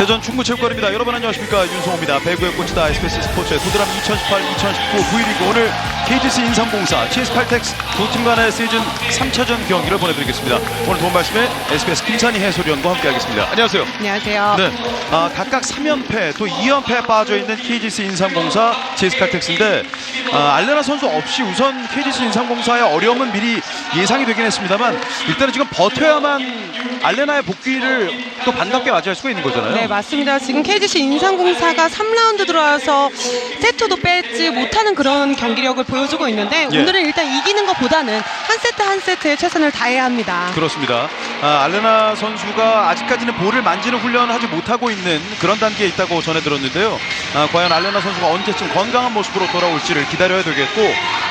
대전 충무체육관입니다. 여러분 안녕하십니까, 윤성호입니다. 배구의 꽃이다 SBS 스포츠의 도드람 2018-2019 V리그 오늘 KGC 인삼공사, GS칼텍스 두 팀 간의 시즌 3차전 경기를 보내드리겠습니다. 오늘 도움 말씀에 SBS 김산희 해설위원과 함께하겠습니다. 안녕하세요. 안녕하세요. 네, 각각 3연패 또 2연패에 빠져있는 KGC 인삼공사, GS칼텍스인데 알레나 선수 없이 우선 KGC 인삼공사의 어려움은 미리 예상이 되긴 했습니다만 일단은 지금 버텨야만 알레나의 복귀를 또 반갑게 맞이할 수가 있는 거잖아요. 네, 맞습니다. 지금 KGC 인삼공사가 3라운드 들어와서 세트도 뺏지 못하는 그런 경기력을 보여주고 있는데 예. 오늘은 일단 이기는 것보다는 한 세트 한 세트에 최선을 다해야 합니다. 그렇습니다. 알레나 선수가 아직까지는 볼을 만지는 훈련을 하지 못하고 있는 그런 단계에 있다고 전해 들었는데요. 과연 알레나 선수가 언제쯤 건강한 모습으로 돌아올지를 기다려야 되겠고,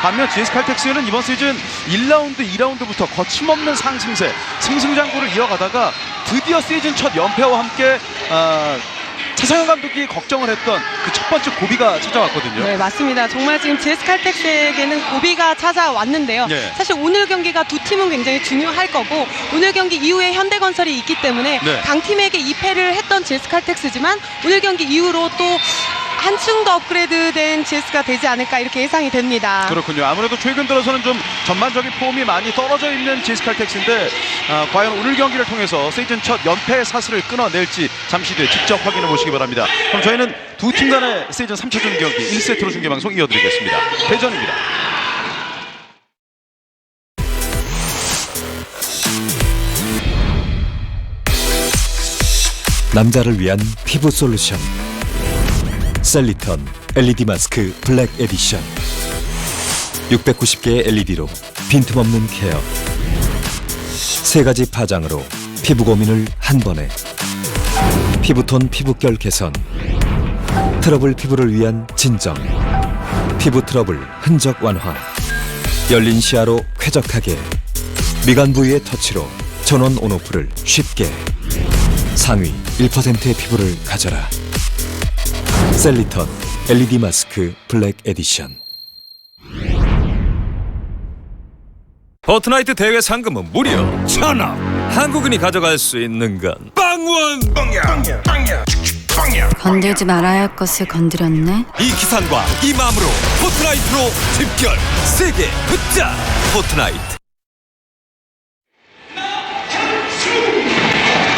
반면 GS칼텍스는 이번 시즌 1라운드, 2라운드부터 거침없는 상승세, 승승장구를 이어가다가 드디어 시즌 첫 연패와 함께 차상현 감독이 걱정을 했던 그 첫 번째 고비가 찾아왔거든요. 네, 맞습니다. 정말 지금 GS칼텍스에게는 고비가 찾아왔는데요. 네. 사실 오늘 경기가 두 팀은 굉장히 중요할 거고, 오늘 경기 이후에 현대건설이 있기 때문에 네. 강팀에게 2패를 했던 GS칼텍스지만 오늘 경기 이후로 또 한층 더 업그레이드된 GS가 되지 않을까 이렇게 예상이 됩니다. 그렇군요. 아무래도 최근 들어서는 좀 전반적인 폼이 많이 떨어져 있는 GS칼텍스인데 과연 오늘 경기를 통해서 시즌 첫 연패 사슬을 끊어낼지 잠시 뒤에 직접 확인해 보시기 바랍니다. 그럼 저희는 두 팀 간의 시즌 3차전 경기 1세트로 중계방송 이어드리겠습니다. 대전입니다. 남자를 위한 피부 솔루션 셀리턴 LED 마스크 블랙 에디션. 690개의 LED로 빈틈없는 케어, 3가지 파장으로 피부 고민을 한 번에. 피부톤 피부결 개선, 트러블 피부를 위한 진정, 피부 트러블 흔적 완화, 열린 시야로 쾌적하게, 미간 부위의 터치로 전원 온오프를 쉽게. 상위 1%의 피부를 가져라. 셀리턴 LED 마스크 블랙 에디션. 포트나이트 대회 상금은 무려 1,000억. 한국인이 가져갈 수 있는 건 빵원. 건들지 말아야 할 것을 건드렸네. 이 기상과 이 마음으로 포트나이트로 집결. 세계 붙자 포트나이트.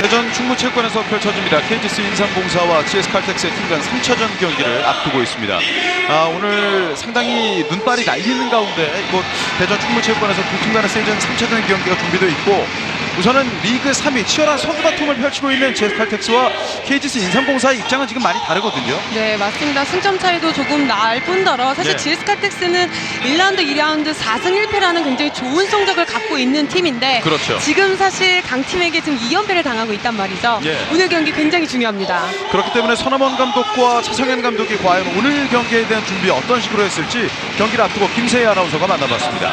대전 충무체육관에서 펼쳐집니다. KGC 인삼공사와 GS칼텍스의 팀 간 3차전 경기를 앞두고 있습니다. 오늘 상당히 눈발이 날리는 가운데 이곳 대전 충무체육관에서 두 팀 간의 시즌 3차전 경기가 준비되어 있고, 우선은 리그 3위 치열한 서구 다툼을 펼치고 있는 GS칼텍스와 KGC 인삼공사의 입장은 지금 많이 다르거든요. 네, 맞습니다. 승점 차이도 조금 날 뿐더러 사실 네. GS칼텍스는 1라운드, 2라운드 4승 1패라는 굉장히 좋은 성적을 갖고 있는 팀인데, 그렇죠. 지금 사실 강팀에게 지금 2연패를 당하고 있단 말이죠. 예. 오늘 경기 굉장히 중요합니다. 그렇기 때문에 서남원 감독과 차상현 감독이 과연 오늘 경기에 대한 준비 어떤 식으로 했을지 경기를 앞두고 김세희 아나운서가 만나봤습니다.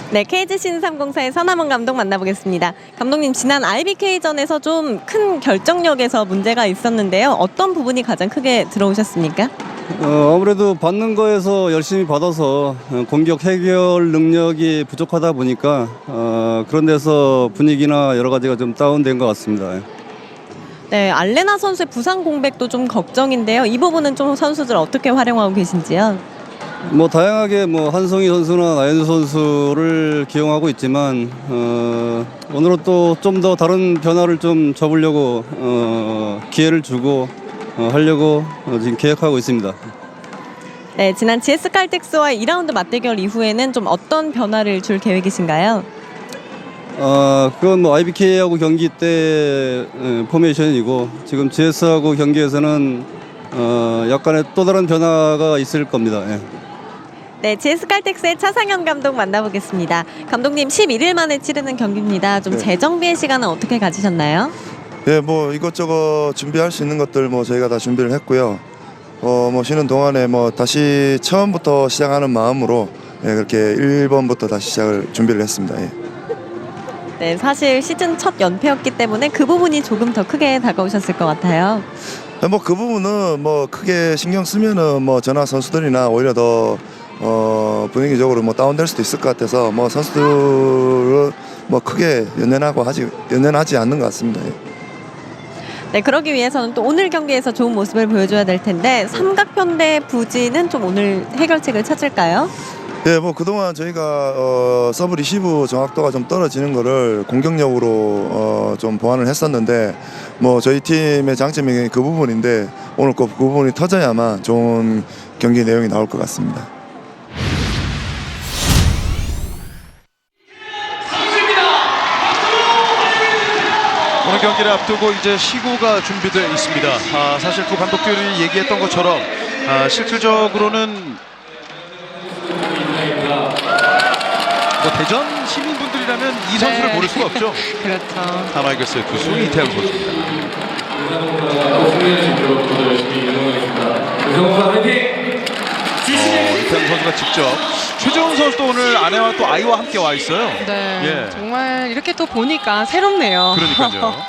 네, KGC 인삼공사의 서남원 감독 만나보겠습니다. 감독님, 지난 IBK전에서 좀 큰 결정력에서 문제가 있었는데요. 어떤 부분이 가장 크게 들어오셨습니까? 아무래도 받는 거에서 열심히 받아서 공격 해결 능력이 부족하다 보니까 그런 데서 분위기나 여러 가지가 좀 다운된 것 같습니다. 네, 알레나 선수의 부상 공백도 좀 걱정인데요. 이 부분은 좀 선수들 어떻게 활용하고 계신지요? 뭐 다양하게 뭐 한성희 선수나 나연수 선수를 기용하고 있지만 오늘은 또 좀 더 다른 변화를 좀 줘보려고 기회를 주고 하려고 지금 계획하고 있습니다. 네, 지난 GS칼텍스와 2라운드 맞대결 이후에는 좀 어떤 변화를 줄 계획이신가요? 그건 뭐 IBK하고 경기 때 포메이션이고, 지금 GS하고 경기에서는 약간의 또 다른 변화가 있을 겁니다. 예. 네, GS칼텍스의 차상현 감독 만나보겠습니다. 감독님, 11일 만에 치르는 경기입니다. 좀 네. 재정비의 시간은 어떻게 가지셨나요? 예, 뭐 이것저것 준비할 수 있는 것들 뭐 저희가 다 준비를 했고요. 뭐 쉬는 동안에 뭐 다시 처음부터 시작하는 마음으로 그렇게 1번부터 다시 시작을 준비를 했습니다. 예. 네, 사실 시즌 첫 연패였기 때문에 그 부분이 조금 더 크게 다가오셨을 것 같아요. 뭐 그 부분은 뭐 크게 신경 쓰면은 뭐 저나 선수들이나 오히려 더 분위기적으로 뭐 다운될 수도 있을 것 같아서 뭐 선수들을 뭐 크게 연연하지 않는 것 같습니다. 예. 네, 그러기 위해서는 또 오늘 경기에서 좋은 모습을 보여줘야 될 텐데 삼각편 대 부진은 좀 오늘 해결책을 찾을까요? 네, 뭐 그동안 저희가 서브 리시브 정확도가 좀 떨어지는 거를 공격력으로 좀 보완을 했었는데 뭐 저희 팀의 장점이 그 부분인데 오늘 그 부분이 터져야만 좋은 경기 내용이 나올 것 같습니다. 오늘 경기를 앞두고 이제 시구가 준비되어 있습니다. 사실 두 감독들이 얘기했던 것처럼 실질적으로는 뭐 대전 시민분들이라면 이 선수를 네. 모를 수가 없죠. 그렇죠. 다마이글스의 투수 이태영 선수입니다. 이태영 선수가 직접 최재훈 선수도 오늘 아내와 또 아이와 함께 와 있어요. 네, 예. 정말 이렇게 또 보니까 새롭네요. 그러니까요.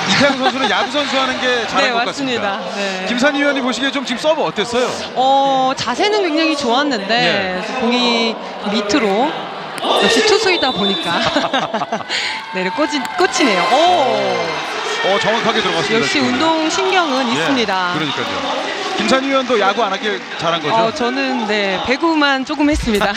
이태영 선수는 야구 선수 하는 게 잘한 네, 것 맞습니다. 같습니다. 네. 김산희 위원이 보시기에 좀 지금 서브 어땠어요? 자세는 굉장히 좋았는데 공이 밑으로 역시 투수이다 보니까 네, 꽂히네요. 정확하게 들어갔습니다. 역시 지금. 운동 신경은 예, 있습니다. 그러니까요. 김산희 위원도 야구 안 하길 잘한 거죠? 저는 네, 배구만 조금 했습니다.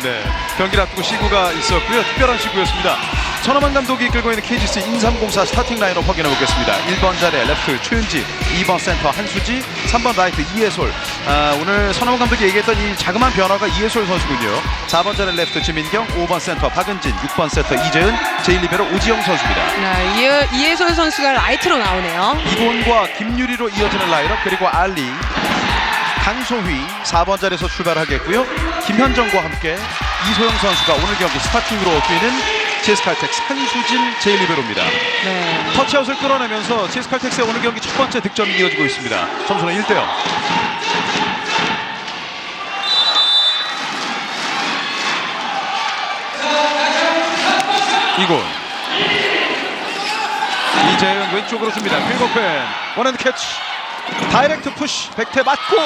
네, 경기를 앞두고 시구가 있었고요. 특별한 시구였습니다. 천하만 감독이 이끌고 있는 KGC 인삼공사 스타팅 라인업 확인해 보겠습니다. 1번 자리에 레프트 최은지, 2번 센터 한수지, 3번 라이트 이해솔. 오늘 천하만 감독이 얘기했던 이 자그마한 변화가 이해솔 선수군요. 4번 자리에 레프트 지민경, 5번 센터 박은진, 6번 센터 이재은, 제1리베로 오지영 선수입니다. 네, 이해솔 선수가 라이트로 나오네요. 이곤과 김유리로 이어지는 라인업, 그리고 알리, 강소휘 4번 자리에서 출발하겠고요. 김현정과 함께 이소영 선수가 오늘 경기 스타팅으로 뛰는 GS칼텍스 한수진 제1리베로입니다. 네. 터치아웃을 끌어내면서 GS칼텍스의 오늘 경기 첫 번째 득점이 이어지고 있습니다. 점수는 1대0. 이곤, 이재은 왼쪽으로 줍니다. 퀵오펜 원핸드 캐치, 다이렉트 푸시, 백태 맞고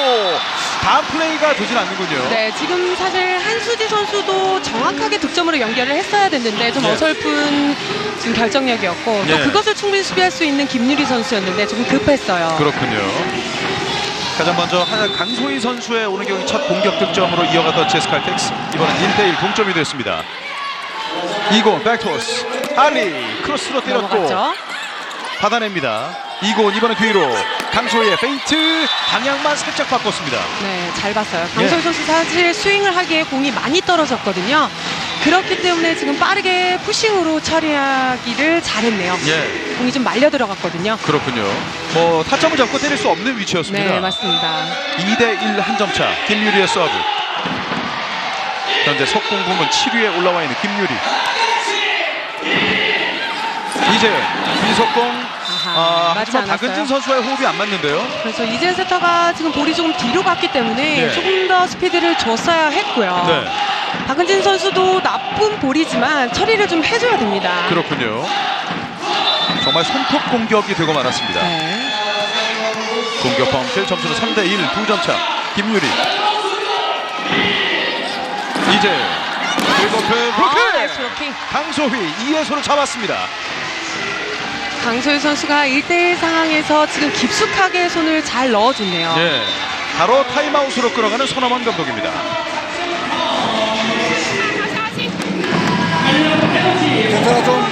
다음 플레이가 되진 않는군요. 네, 지금 사실 한수지 선수도 정확하게 득점으로 연결을 했어야 됐는데 좀 예. 어설픈 지금 결정력이었고 또 예. 그것을 충분히 수비할 수 있는 김유리 선수였는데 조금 급했어요. 그렇군요. 가장 먼저 강소희 선수의 오늘 경기 첫 공격 득점으로 이어갔던 GS칼텍스, 이번엔 1대1 동점이 됐습니다. 이곤 백토스, 알리 크로스로 때렸고 넘어갔죠? 받아냅니다. 이곤 이번엔 뒤로 강소희의 페인트 방향만 살짝 바꿨습니다. 네, 잘 봤어요. 강소희 예. 선수 사실 스윙을 하기에 공이 많이 떨어졌거든요. 그렇기 때문에 지금 빠르게 푸싱으로 처리하기를 잘했네요. 예, 공이 좀 말려 들어갔거든요. 그렇군요. 뭐 타점을 잡고 때릴 수 없는 위치였습니다. 네, 맞습니다. 2대1 한 점 차. 김유리의 서브. 현재 속공 부문 7위에 올라와 있는 김유리. 이제 비속공. 맞지 하지만 않았어요. 박은진 선수와의 호흡이 안 맞는데요. 그래서 이재현 세터가 지금 볼이 조금 뒤로 갔기 때문에 네. 조금 더 스피드를 줬어야 했고요. 네, 박은진 선수도 나쁜 볼이지만 처리를 좀 해줘야 됩니다. 그렇군요. 정말 손톱 공격이 되고 말았습니다. 네. 공격 범실, 점수는 3대1 2점 차. 김유리, 이제 긁어픈 블로킹. 나이스 블로킹. 강소휘 이해솔을 잡았습니다. 강소희 선수가 1대1 상황에서 지금 깊숙하게 손을 잘 넣어줬네요. 예, 바로 타임아웃으로 끌어가는 손아만 감독입니다. 괜찮아, 좀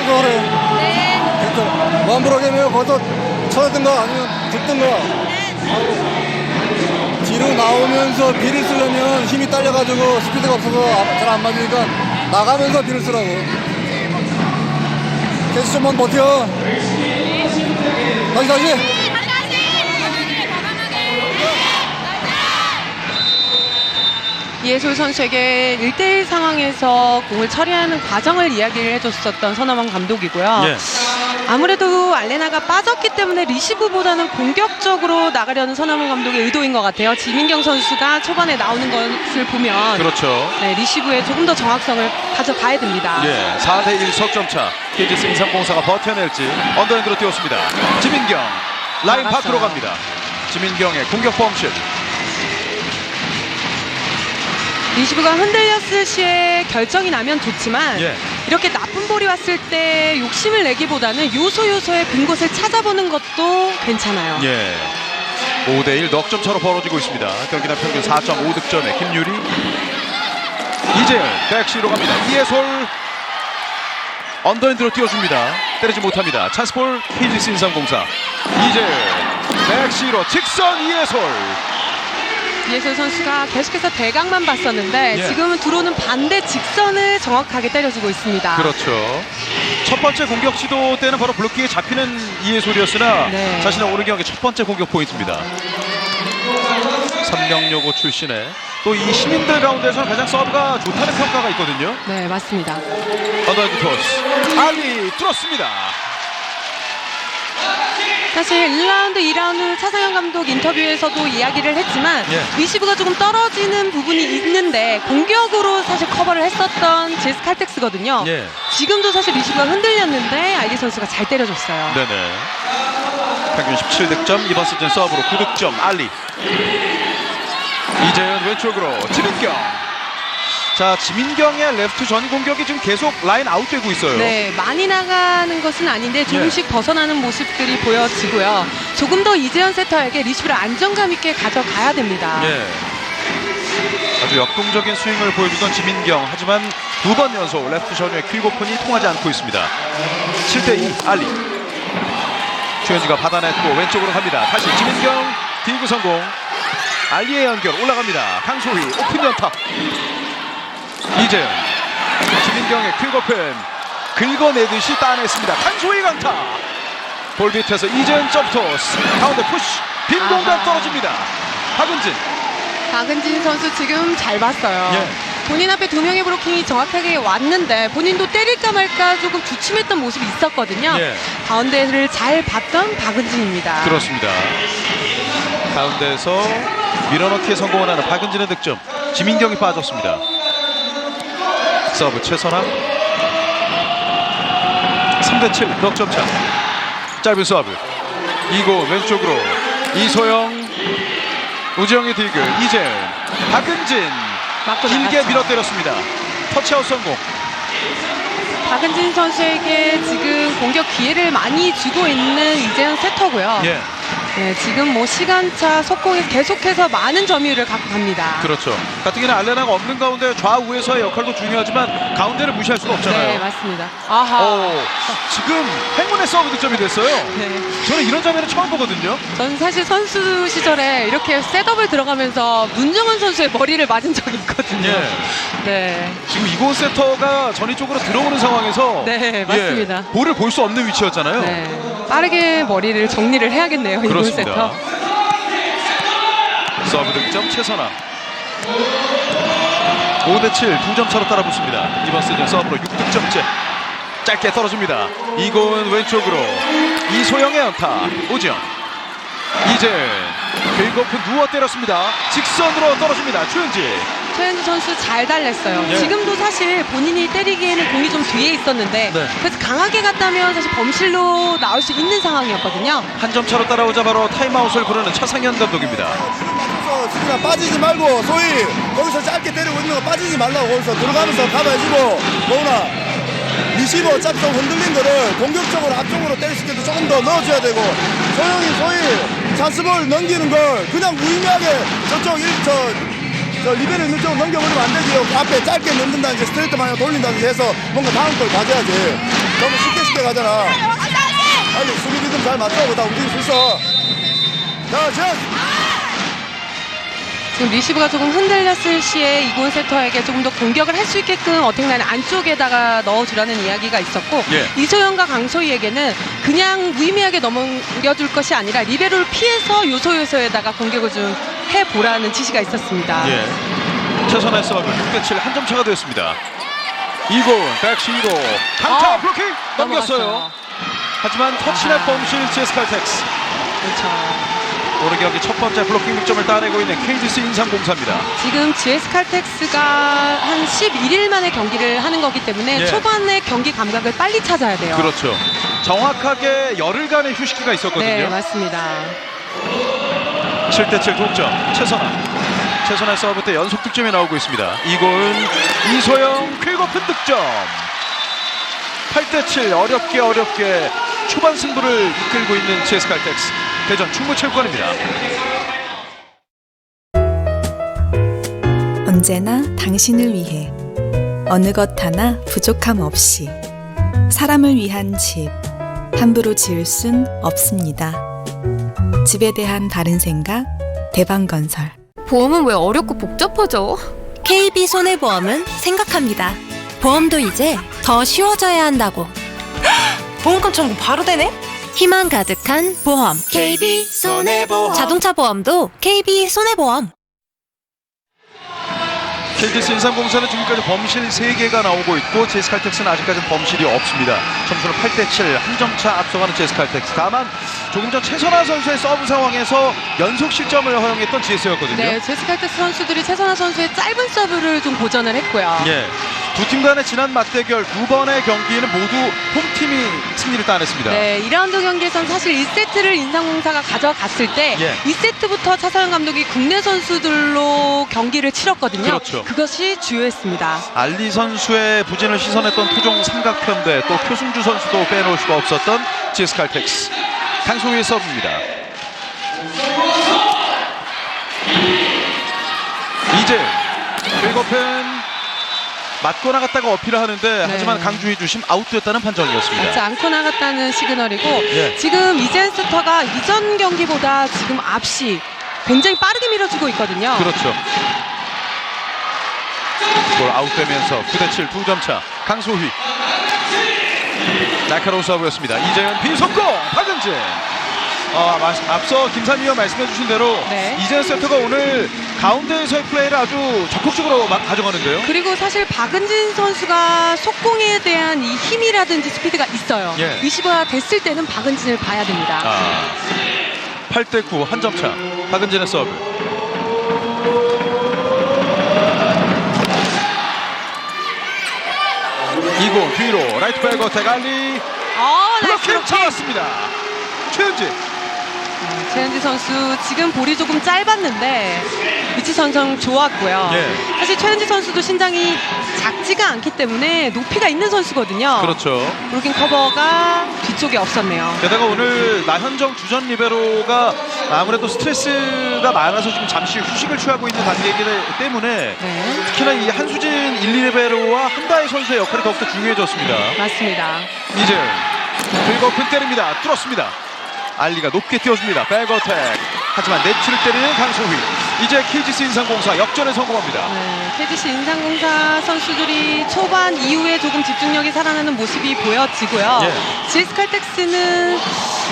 그래. 네. 괜찮아. 마음부러게면 거기서 쳐든가 아니면 듣든가. 뒤로 나오면서 비를 쓰려면 힘이 딸려가지고 스피드가 없어서 잘 안 맞으니까 나가면서 비를 쓰라고. 계속 좀만 버텨. 다시. 이해솔 선수에게 1대1 상황에서 공을 처리하는 과정을 이야기를 해줬었던 서남원 감독이고요. 예. 아무래도 알레나가 빠졌기 때문에 리시브보다는 공격적으로 나가려는 서남원 감독의 의도인 것 같아요. 지민경 선수가 초반에 나오는 것을 보면 그렇죠. 네, 리시브에 조금 더 정확성을 가져가야 됩니다. 예, 4대1 석점 차. KGC 인삼공사가 버텨낼지. 언더핸드로 뛰었습니다. 지민경 라인 나갔어요. 밖으로 갑니다. 지민경의 공격 범실. 리시브가 흔들렸을 시에 결정이 나면 좋지만 예. 이렇게 나쁜 볼이 왔을 때 욕심을 내기보다는 요소요소의 빈 곳을 찾아보는 것도 괜찮아요. 예. 5대1 넉점 차로 벌어지고 있습니다. 경기당 평균 4.5득점의 김유리. 이재현 백시로 갑니다. 이해솔 언더핸드로 띄워줍니다. 때리지 못합니다. 찬스볼 KGC 인삼공사. 이재현 백시로 직선 이해솔. 이해솔 선수가 계속해서 대각만 봤었는데 예. 지금은 들어오는 반대 직선을 정확하게 때려주고 있습니다. 그렇죠. 첫 번째 공격 시도 때는 바로 블로킹에 잡히는 이해솔이었으나 네. 자신의 오늘 경기 첫 번째 공격 포인트입니다. 삼명여고 출신의 또 이 시민들 가운데서 가장 서브가 좋다는 평가가 있거든요. 네, 맞습니다. 언더핸드 토스. 알리 뚫었습니다. 사실 1라운드, 2라운드 차상현 감독 인터뷰에서도 이야기를 했지만 예. 리시브가 조금 떨어지는 부분이 있는데 공격으로 사실 커버를 했었던 제스 칼텍스거든요. 예. 지금도 사실 리시브가 흔들렸는데 알리 선수가 잘 때려줬어요. 네네. 평균 17득점, 이번 시즌 서브로 9득점 알리. 이재현 왼쪽으로 지민경. 자, 지민경의 레프트 전 공격이 지금 계속 라인 아웃되고 있어요. 네, 많이 나가는 것은 아닌데 조금씩 벗어나는 모습들이 보여지고요. 조금 더 이재현 세터에게 리시브를 안정감 있게 가져가야 됩니다. 예. 아주 역동적인 스윙을 보여주던 지민경. 하지만 두 번 연속 레프트 전후의 퀵 오픈이 통하지 않고 있습니다. 7대2 알리. 최현지가 받아냈고 왼쪽으로 갑니다. 다시 지민경 디그 성공. 알리의 연결 올라갑니다. 강소희 오픈 연타. 이재현 지민경의 퀵 오픈 긁어내듯이 따냈습니다. 강소희 강타. 볼 밑에서 이재현 점토스 가운데 푸시 빈 공간 떨어집니다. 박은진 선수 지금 잘 봤어요. 예. 본인 앞에 두 명의 브로킹이 정확하게 왔는데 본인도 때릴까 말까 조금 주춤했던 모습이 있었거든요. 예. 가운데를 잘 봤던 박은진입니다. 그렇습니다. 가운데에서 밀어넣기에 성공을 하는 박은진의 득점. 지민경이 빠졌습니다. 서브 최선학 3대7 넉점차. 짧은 서브 이고 왼쪽으로 이소영 우지영의 디그 이재현 박은진 맞고 길게 나갔죠. 밀어 때렸습니다. 터치아웃 성공. 박은진 선수에게 지금 공격 기회를 많이 주고 있는 이재현 세터고요. 예, 네, 지금 뭐 시간차 속공에서 계속해서 많은 점유율을 갖고 갑니다. 그렇죠. 같은 경우는 알레나가 없는 가운데 좌우에서의 역할도 중요하지만 가운데를 무시할 수는 없잖아요. 네, 맞습니다. 아하. 지금 행운의 서브 득점이 됐어요. 네. 저는 이런 장면을 처음 보거든요. 저는 사실 선수 시절에 이렇게 셋업을 들어가면서 문정원 선수의 머리를 맞은 적이 있거든요. 예. 네. 지금 이곳 세터가 전위 쪽으로 들어오는 상황에서 네, 맞습니다. 볼을 볼 수 없는 위치였잖아요. 네. 빠르게 머리를 정리를 해야겠네요. 이번 그렇습니다. 세터. 서브 득점 최선아. 5대7 2점 차로 따라붙습니다. 이번 시즌 서브로 6득점째. 짧게 떨어집니다. 이고은 왼쪽으로 이소영의 연타. 오지영 이재은 긁어프 누워 때렸습니다. 직선으로 떨어집니다. 최은지. 최현주 선수 잘 달랬어요. 예. 지금도 사실 본인이 때리기에는 공이 좀 뒤에 있었는데 네. 그래서 강하게 갔다면 사실 범실로 나올 수 있는 상황이었거든요. 한 점 차로 따라오자 바로 타임아웃을 부르는 차상현 감독입니다. 수비나 빠지지 말고 소위 거기서 짧게 때리고 있는 거 빠지지 말라고 거기서 들어가면서 가봐주고 뭐나 리시버 어차피 좀 흔들린 거를 공격적으로 앞쪽으로 때릴 수 있게 조금 더 넣어줘야 되고 소위 찬스볼 넘기는 걸 그냥 무의미하게 저쪽 저 리베로 있는 쪽으로 넘겨버리면 안 되지요. 앞에 짧게 넣는다든지 이제 스트레이트 방향 돌린다든지 해서 뭔가 다음 걸 가져야지. 너무 쉽게 가잖아. 빨리 수비 리듬 잘 맞춰. 다 움직일 수 있어. 자, 지금 리시브가 조금 흔들렸을 시에 이곤 세터에게 조금 더 공격을 할 수 있게끔 어택라인 안쪽에다가 넣어주라는 이야기가 있었고 예. 이소영과 강소희에게는 그냥 무의미하게 넘겨줄 것이 아니라 리베로를 피해서 요소에다가 공격을 좀 해보라는 지시가 있었습니다. 예. 최선의 서브 6대7 한 점 차가 되었습니다. 이고은 백시로 강타 블로킹 넘겼어요. 넘어갔어요. 하지만 터치넷 범실 GS 칼텍스. 그렇죠. 오늘 경기 첫 번째 블로킹 득점을 따내고 있는 KGC 인삼공사입니다. 지금 GS 칼텍스가 한 11일 만에 경기를 하는 거기 때문에 예. 초반에 경기 감각을 빨리 찾아야 돼요. 그렇죠. 정확하게 열흘간의 휴식기가 있었거든요. 네, 맞습니다. 7대7 동점 최선아 최선의 서브 때 연속 득점이 나오고 있습니다. 이골 이소영 쾌거픈 득점. 8대7 어렵게 초반 승부를 이끌고 있는 GS칼텍스. 대전 충무체육관입니다. 언제나 당신을 위해 어느 것 하나 부족함 없이 사람을 위한 집 함부로 지을 순 없습니다. 집에 대한 바른 생각 대방건설. 보험은 왜 어렵고 복잡하죠? KB손해보험은 생각합니다. 보험도 이제 더 쉬워져야 한다고. 보험금 청구 바로 되네? 희망 가득한 보험 KB손해보험. 자동차 보험도 KB손해보험. KGS 인삼공사는 지금까지 범실 3개가 나오고 있고 GS칼텍스는 아직까지는 범실이 없습니다. 점수는 8대7 한 점 차 앞서가는 GS칼텍스. 다만 조금 전 최선화 선수의 서브 상황에서 연속 실점을 허용했던 GS였거든요. 네, GS칼텍스 선수들이 최선화 선수의 짧은 서브를 좀 고전을 했고요. 예, 두 팀 간의 지난 맞대결 2번의 경기에는 모두 홈팀이 승리를 따냈습니다. 네, 2라운드 경기에선 사실 1세트를 인삼공사가 가져갔을 때 예. 2세트부터 차서영 감독이 국내 선수들로 경기를 치렀거든요. 그렇죠. 그것이 주요했습니다. 알리 선수의 부진을 시선했던 토종 삼각편대, 또 표승주 선수도 빼놓을 수가 없었던 GS칼텍스. 강소희의 서브입니다. 이제 긁어펜 맞고 나갔다가 어필을 하는데 하지만 강주희 주심 아웃됐다는 판정이었습니다. 맞지 않고 나갔다는 시그널이고 예. 지금 이재현 세터가 이전 경기보다 지금 앞시 굉장히 빠르게 밀어주고 있거든요. 그렇죠. 볼 아웃되면서 9대7 2점 차. 강소희 날카로운 서브였습니다. 이재현 비속공 박은진. 앞서 김산 위원 말씀해 주신 대로 네. 이재현 세터가 오늘 가운데에서의 플레이를 아주 적극적으로 가져가는데요. 그리고 사실 박은진 선수가 속공에 대한 이 힘이라든지 스피드가 있어요. 예. 리시버가 됐을 때는 박은진을 봐야 됩니다. 8대9 한 점 차. 박은진의 서브. 이고 뒤로 라이트 백어 대갈리 블로킹 잡았습니다. 최은지. 최은지 선수 지금 볼이 조금 짧았는데 위치 선정 좋았고요. 예. 사실 최은지 선수도 신장이 작지가 않기 때문에 높이가 있는 선수거든요. 그렇죠. 블로킹 커버가 뒤쪽에 없었네요. 게다가 오늘 나현정 주전 리베로가 아무래도 스트레스가 많아서 지금 잠시 휴식을 취하고 있는 단계이기 때문에 네. 특히나 이 한수진 1, 2리베로와 한다혜 선수의 역할이 더욱더 중요해졌습니다. 맞습니다. 이제 그리고 큰 때립니다. 뚫었습니다. 알리가 높게 띄워줍니다. 백어택. 하지만 네트를 때리는 강소희. 이제 KGC 인삼공사 역전에 성공합니다. 네, KGC 인삼공사 선수들이 초반 이후에 조금 집중력이 살아나는 모습이 보여지고요. 예. GS칼텍스는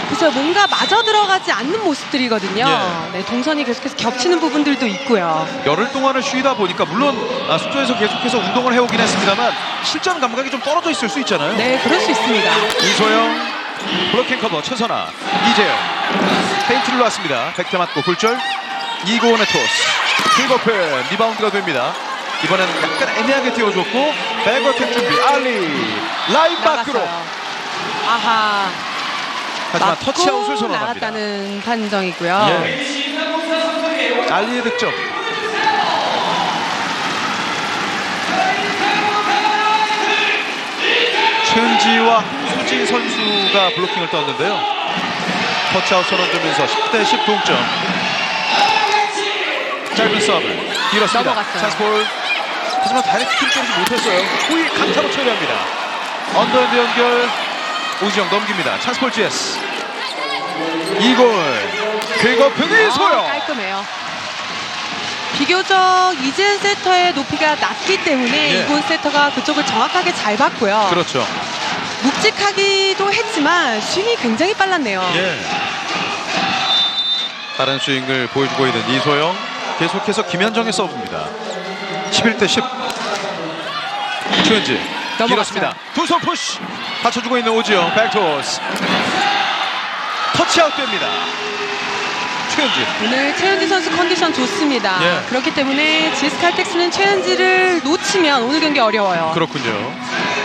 그래서 뭔가 마저 들어가지 않는 모습들이거든요. 예. 네, 동선이 계속해서 겹치는 부분들도 있고요. 열흘 동안을 쉬다 보니까 물론 숙소에서 계속해서 운동을 해오긴 했습니다만 실전 감각이 좀 떨어져 있을 수 있잖아요. 네, 그럴 수 있습니다. 이소영 블로킹 커버 최선아. 이재영 페인트를 놨습니다. 백대 맞고 굴절. 이고은의 토스. 킬버펜 리바운드가 됩니다. 이번에는 약간 애매하게 띄워줬고 백어택 준비. 알리 라인 밖으로. 나갔어요. 아하. 하지만 터치아웃을 선언합니다. 나갔다는 판정이고요. 예. 알리의 득점. 최은지와 한수진 선수가 블로킹을 떴는데요. 터치아웃 선언되면서 10대10 동점. 짧은 서브 길었습니다. 넘어갔어요. 찬스볼. 하지만 다이렉트 킥을 때리지 못했어요. 후위 강타로 처리합니다. 언더핸드 연결. 오지영 넘깁니다. 찬스볼 GS. 이골. 긁어펴니 소영. 깔끔해요. 비교적 이재현 세터의 높이가 낮기 때문에 예. 이곤 세터가 그쪽을 정확하게 잘 봤고요. 그렇죠. 묵직하기도 했지만 스윙이 굉장히 빨랐네요. 예. 다른 스윙을 보여주고 있는 이소영. 계속해서 김현정의 서브입니다. 11대10. 최은지 길었습니다. 두 손 푸시 받쳐주고 있는 오지영. 백토스. 터치아웃 됩니다. 최은지. 오늘 최은지 선수 컨디션 좋습니다. 예. 그렇기 때문에 GS칼텍스는 최은지를 놓치면 오늘 경기 어려워요. 그렇군요.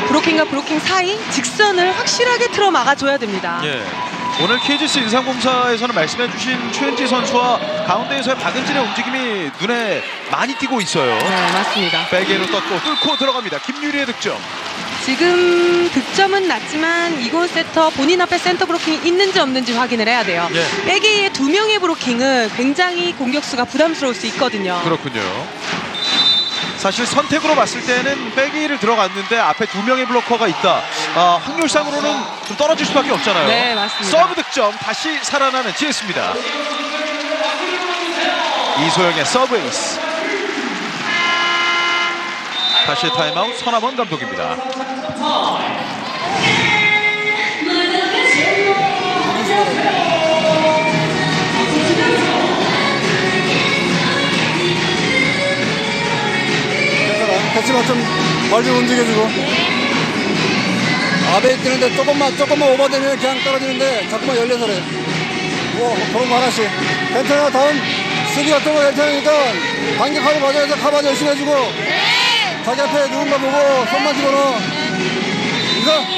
브로킹과 브로킹 사이 직선을 확실하게 틀어 막아줘야 됩니다. 예. 오늘 KGC 인삼공사에서는 말씀해주신 최은지 선수와 가운데에서의 박은진의 움직임이 눈에 많이 띄고 있어요. 네, 맞습니다. 백에로 떴고 뚫고 들어갑니다. 김유리의 득점. 지금 득점은 낮지만 이곳 세터 본인 앞에 센터 브로킹이 있는지 없는지 확인을 해야 돼요. 예. 백이의 2명의 브로킹은 굉장히 공격수가 부담스러울 수 있거든요. 그렇군요. 사실 선택으로 봤을 때는 백이를 들어갔는데 앞에 2명의 블로커가 있다. 확률상으로는 좀 떨어질 수밖에 없잖아요. 네, 맞습니다. 서브 득점 다시 살아나는 GS입니다. 이소영의 서브 에이스. 다시 타임아웃 서남원 감독입니다. 그렇지만 좀발좀 움직여주고 아베이 뛰는데 조금만 오버되면 그냥 떨어지는데 자꾸만 열려서 그래. 그런 거 하나씩. 괜찮아. 다음 수비가 또 괜찮으니까 반격하고 맞아서 카바도 열심히 해주고 자기 앞에 누군가 보고 손만 집어넣어. 이상.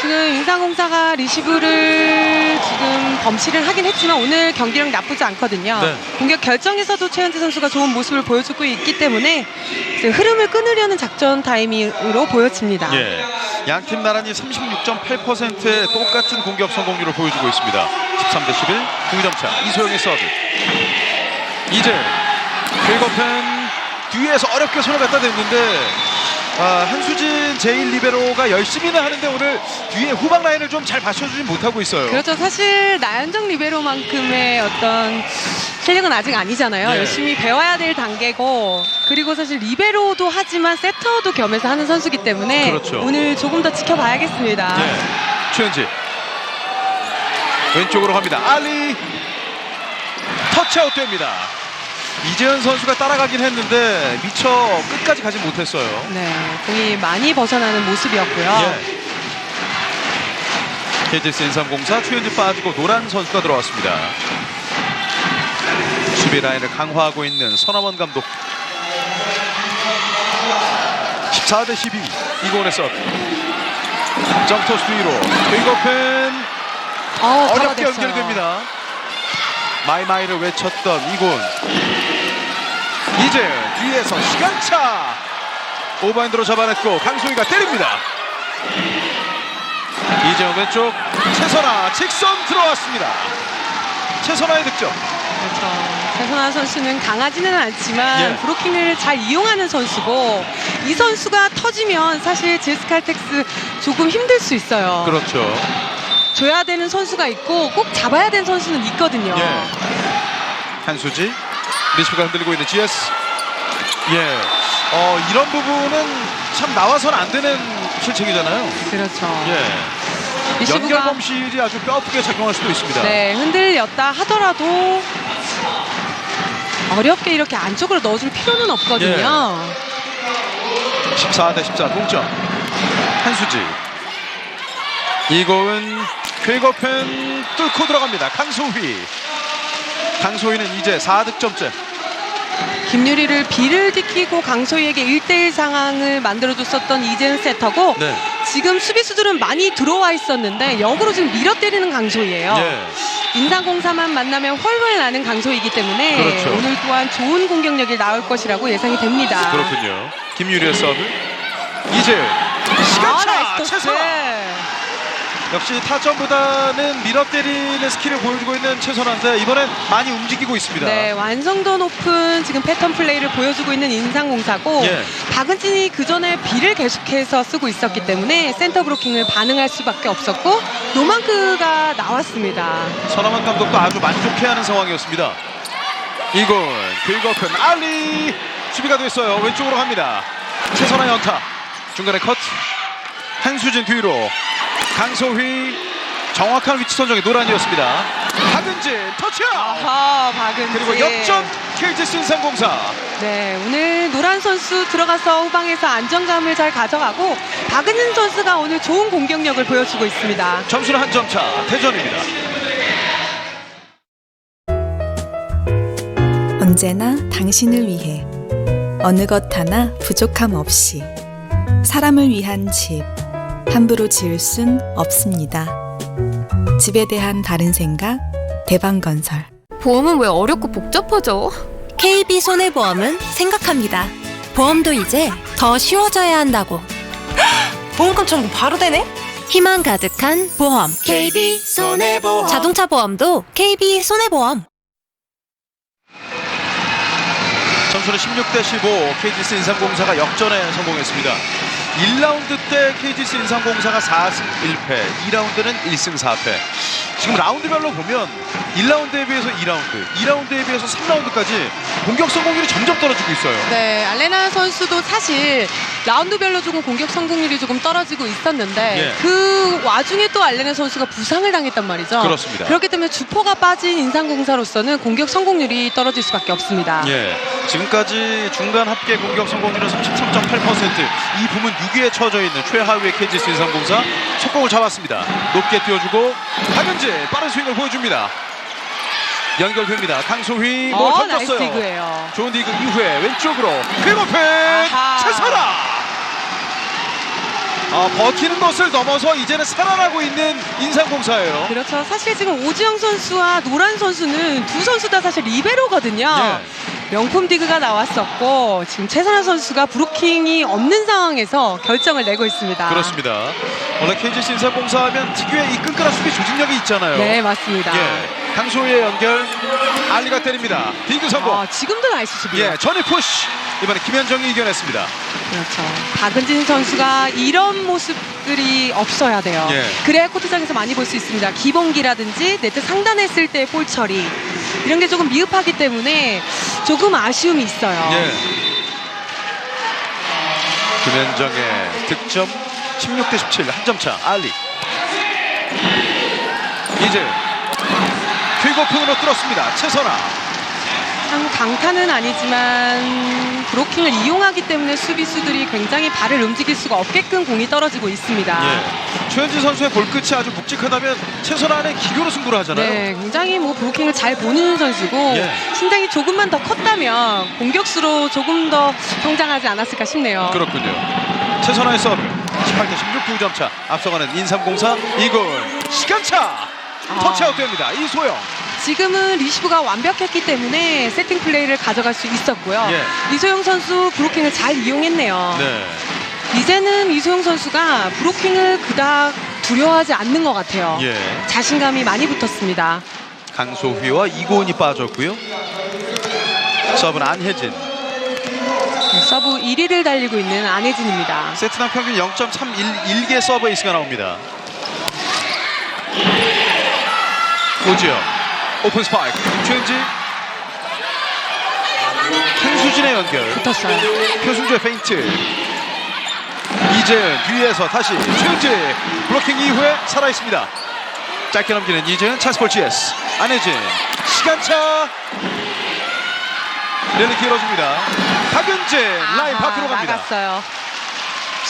지금 인삼공사가 리시브를 지금 범실을 하긴 했지만 오늘 경기력 나쁘지 않거든요. 네. 공격 결정에서도 최은지 선수가 좋은 모습을 보여주고 있기 때문에 지금 흐름을 끊으려는 작전 타이밍으로 보여집니다. 예. 양팀 나란히 36.8%의 똑같은 공격 성공률을 보여주고 있습니다. 13대 11 2점 차. 이소영의 서브. 이제 긁어펜 뒤에서 어렵게 손을 갖다 댔는데 한수진 제1리베로가 열심히는 하는데 오늘 뒤에 후방 라인을 좀 잘 받쳐주진 못하고 있어요. 그렇죠. 사실 나연정 리베로만큼의 어떤 실력은 아직 아니잖아요. 예. 열심히 배워야 될 단계고 그리고 사실 리베로도 하지만 세터도 겸해서 하는 선수기 때문에 그렇죠. 오늘 조금 더 지켜봐야겠습니다. 예. 최은지 왼쪽으로 갑니다. 알리 터치아웃 됩니다. 이재현 선수가 따라가긴 했는데 미처 끝까지 가지 못했어요. 네, 공이 많이 벗어나는 모습이었고요. 예. KGC 인삼공사 최은지 빠지고 노란 선수가 들어왔습니다. 수비 라인을 강화하고 있는 서남원 감독. 14대 12 이고은의 서브. 점토스 뒤로 긁어펜 어렵게 잡아냈어요. 연결됩니다. 마이마이를 외쳤던 이고은. 이제 뒤에서 시간차 오버핸드로 잡아냈고 강소희가 때립니다. 이재영 왼쪽 최선아 직선 들어왔습니다. 최선아의 득점. 그렇죠. 최선아 선수는 강하지는 않지만 예. 브로킹을 잘 이용하는 선수고 이 선수가 터지면 사실 제스칼텍스 조금 힘들 수 있어요. 그렇죠. 줘야 되는 선수가 있고 꼭 잡아야 되는 선수는 있거든요. 예. 한수지 리시브가 흔들리고 있는 GS. 예. 이런 부분은 참 나와서는 안 되는 실책이잖아요. 그렇죠. 예. 리시브가 연결 범실이 아주 뼈아프게 작용할 수도 있습니다. 네, 흔들렸다 하더라도 어렵게 이렇게 안쪽으로 넣어줄 필요는 없거든요. 14대 14 동점. 한수지. 이고은 긁어펜 뚫고 들어갑니다. 강소희. 강소희는 이제 4득점째. 김유리를 비를 디키고 강소희에게 1대1 상황을 만들어줬었던 이재은 세터고 네. 지금 수비수들은 많이 들어와 있었는데 역으로 지금 밀어 때리는 강소희예요. 예. 인삼공사만 만나면 훨훨 나는 강소희이기 때문에 그렇죠. 오늘 또한 좋은 공격력이 나올 것이라고 예상이 됩니다. 그렇군요. 김유리의 서브. 이제 시간차 나이스 토스. 최선아. 역시 타점보다는 밀어 때리는 스킬을 보여주고 있는 최선아인데 이번엔 많이 움직이고 있습니다. 네, 완성도 높은 지금 패턴 플레이를 보여주고 있는 인삼공사고 예. 박은진이 그 전에 비를 계속해서 쓰고 있었기 때문에 센터 브로킹을 반응할 수밖에 없었고 노만크가 나왔습니다. 서남원 감독도 아주 만족해하는 상황이었습니다. 이건 긁어큰 알리 수비가 됐어요. 왼쪽으로 갑니다. 최선아 연타 중간에 컷. 한수진 뒤로 강소희 정확한 위치 선정의 노란이었습니다. 박은진 터치아웃. 아하, 박은진. 그리고 역전 KGC 인삼공사. 네, 오늘 노란 선수 들어가서 후방에서 안정감을 잘 가져가고 박은진 선수가 오늘 좋은 공격력을 보여주고 있습니다. 점수는 한 점 차 대전입니다. 언제나 당신을 위해 어느 것 하나 부족함 없이 사람을 위한 집 함부로 지을 순 없습니다. 집에 대한 바른 생각, 대방건설. 보험은 왜 어렵고 복잡하죠? KB손해보험은 생각합니다. 보험도 이제 더 쉬워져야 한다고. 보험금 청구 바로 되네? 희망 가득한 보험 KB손해보험. 자동차 보험도 KB손해보험. 점수는 16대 15, KGC 인삼공사가 역전에 성공했습니다. 1라운드 때 KGC 인삼공사가 4승 1패, 2라운드는 1승 4패. 지금 라운드별로 보면 1라운드에 비해서 2라운드, 2라운드에 비해서 3라운드까지 공격 성공률이 점점 떨어지고 있어요. 네, 알레나 선수도 사실 라운드별로 조금 공격 성공률이 조금 떨어지고 있었는데 예. 그 와중에 또 알레나 선수가 부상을 당했단 말이죠. 그렇습니다. 그렇기 때문에 주포가 빠진 인삼공사로서는 공격 성공률이 떨어질 수밖에 없습니다. 예, 지금까지 중간 합계 공격 성공률은 33.8%, 이 부문 6위에 처져 있는 최하위의 KGC 인삼공사. 속공을 잡았습니다. 높게 띄워주고 박은지 빠른 스윙을 보여줍니다. 연결됩니다. 강소휘 뭘 나이스 던졌어요. 디그예요. 좋은 디그 이후에 왼쪽으로 퀵오펜 최선아. 버티는 것을 넘어서 이제는 살아나고 있는 인삼공사예요. 그렇죠. 사실 지금 오지영 선수와 노란 선수는 두 선수 다 사실 리베로거든요. 예. 명품 디그가 나왔었고 지금 최선아 선수가 브로킹이 없는 상황에서 결정을 내고 있습니다. 그렇습니다. 원래 KGC 인삼공사 하면 특유의 이 끈끈한 수비 조직력이 있잖아요. 네, 맞습니다. 예, 강소희의 연결, 알리가 때립니다. 디그 성공. 지금도 나이스 수비예요. 예, 전위 푸시. 이번에 김현정이 이겨냈습니다. 그렇죠. 박은진 선수가 이런 모습들이 없어야 돼요. 예. 그래야 코트장에서 많이 볼 수 있습니다. 기본기라든지 네트 상단했을 때 볼 처리 이런 게 조금 미흡하기 때문에 조금 아쉬움이 있어요. 예. 김현정의 득점 16대 17, 한 점 차. 알리. 이제 퀵오픈으로 뚫었습니다. 최선아. 참 강타는 아니지만 브로킹을 이용하기 때문에 수비수들이 굉장히 발을 움직일 수가 없게끔 공이 떨어지고 있습니다. 예. 최현지 선수의 볼끝이 아주 묵직하다면 최선아는 기교로 승부를 하잖아요. 네, 굉장히 뭐 브로킹을 잘 보는 선수고 예. 신장이 조금만 더 컸다면 공격수로 조금 더 성장하지 않았을까 싶네요. 그렇군요. 최선아의 서브 18대 16, 2점 차. 앞서가는 인삼공사 이군 시간차. 터치아웃 됩니다. 이소영. 지금은 리시브가 완벽했기 때문에 세팅 플레이를 가져갈 수 있었고요. 예. 이소영 선수 브로킹을 잘 이용했네요. 네. 이제는 이소영 선수가 브로킹을 그닥 두려워하지 않는 것 같아요. 예. 자신감이 많이 붙었습니다. 강소휘와 이고은이 빠졌고요. 서브는 안혜진. 서브 1위를 달리고 있는 안혜진입니다. 세트당 평균 0.311개 서브 에이스가 나옵니다. 오지영 오픈 스파이크 최은지 한수진의 연결 붙었어요. 표승주의 페인트. 이재은 뒤에서 다시 최은지 블로킹 이후에 살아있습니다. 짧게 넘기는 이재은. 차스볼 GS 안혜진 시간차 랠리 길어집니다. 박은진 라인 밖으로 갑니다. 나갔어요.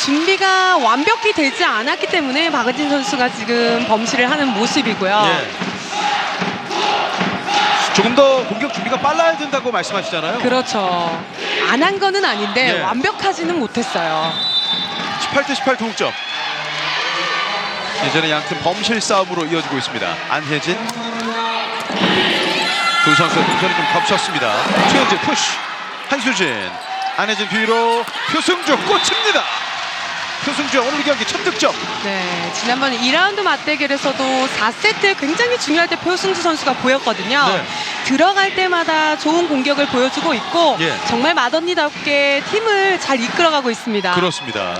준비가 완벽히 되지 않았기 때문에 박은진 선수가 지금 범실을 하는 모습이고요. 예. 조금 더 공격 준비가 빨라야 된다고 말씀하시잖아요. 그렇죠. 안 한 거는 아닌데 예. 완벽하지는 못했어요. 18대 18 동점. 이제는 양팀 범실 싸움으로 이어지고 있습니다. 안혜진. 두 선수의 동선이 좀 겹쳤습니다. 최현진 푸시. 한수진. 안혜진 뒤로 표승주 꽂힙니다. 표승주의 오늘 경기 첫 득점. 네, 지난번 2라운드 맞대결에서도 4세트에 굉장히 중요할 때 표승주 선수가 보였거든요. 네. 들어갈 때마다 좋은 공격을 보여주고 있고 예. 정말 마더니답게 팀을 잘 이끌어가고 있습니다. 그렇습니다.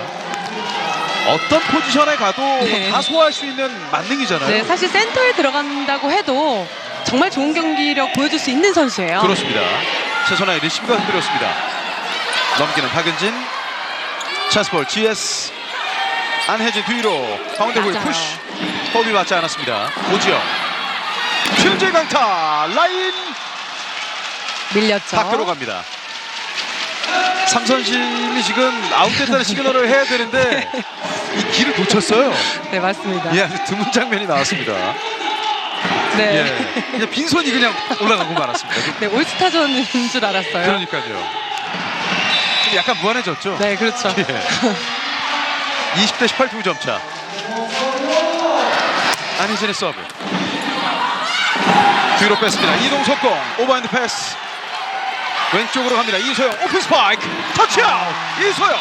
어떤 포지션에 가도 네. 다 소화할 수 있는 만능이잖아요. 네, 사실 센터에 들어간다고 해도 정말 좋은 경기력 보여줄 수 있는 선수예요. 그렇습니다. 최선아의 리시브가 흔들렸습니다. 넘기는 박은진. 찬스볼 GS. 안혜진 뒤로 가운데 후에 맞아요. 푸시. 호흡이 맞지 않았습니다. 오지영. 최은재 강타 라인 밀렸죠. 밖으로 갑니다. 삼선심이 지금 아웃됐다는 시그널을 해야 되는데 이 길을 놓쳤어요. 네, 맞습니다. 예, 아주 드문 장면이 나왔습니다. 네. 예, 그냥 빈손이 그냥 올라가고 말았습니다. 네, 올스타전인 줄 알았어요. 그러니까요. 좀 약간 무한해졌죠. 네, 그렇죠. 예. 20대 18 2점 차. 안희진의 서브. 뒤로 뺐습니다. 이동 속공. 오버핸드 패스. 왼쪽으로 갑니다. 이소영 오픈 스파이크. 터치아웃. 이소영.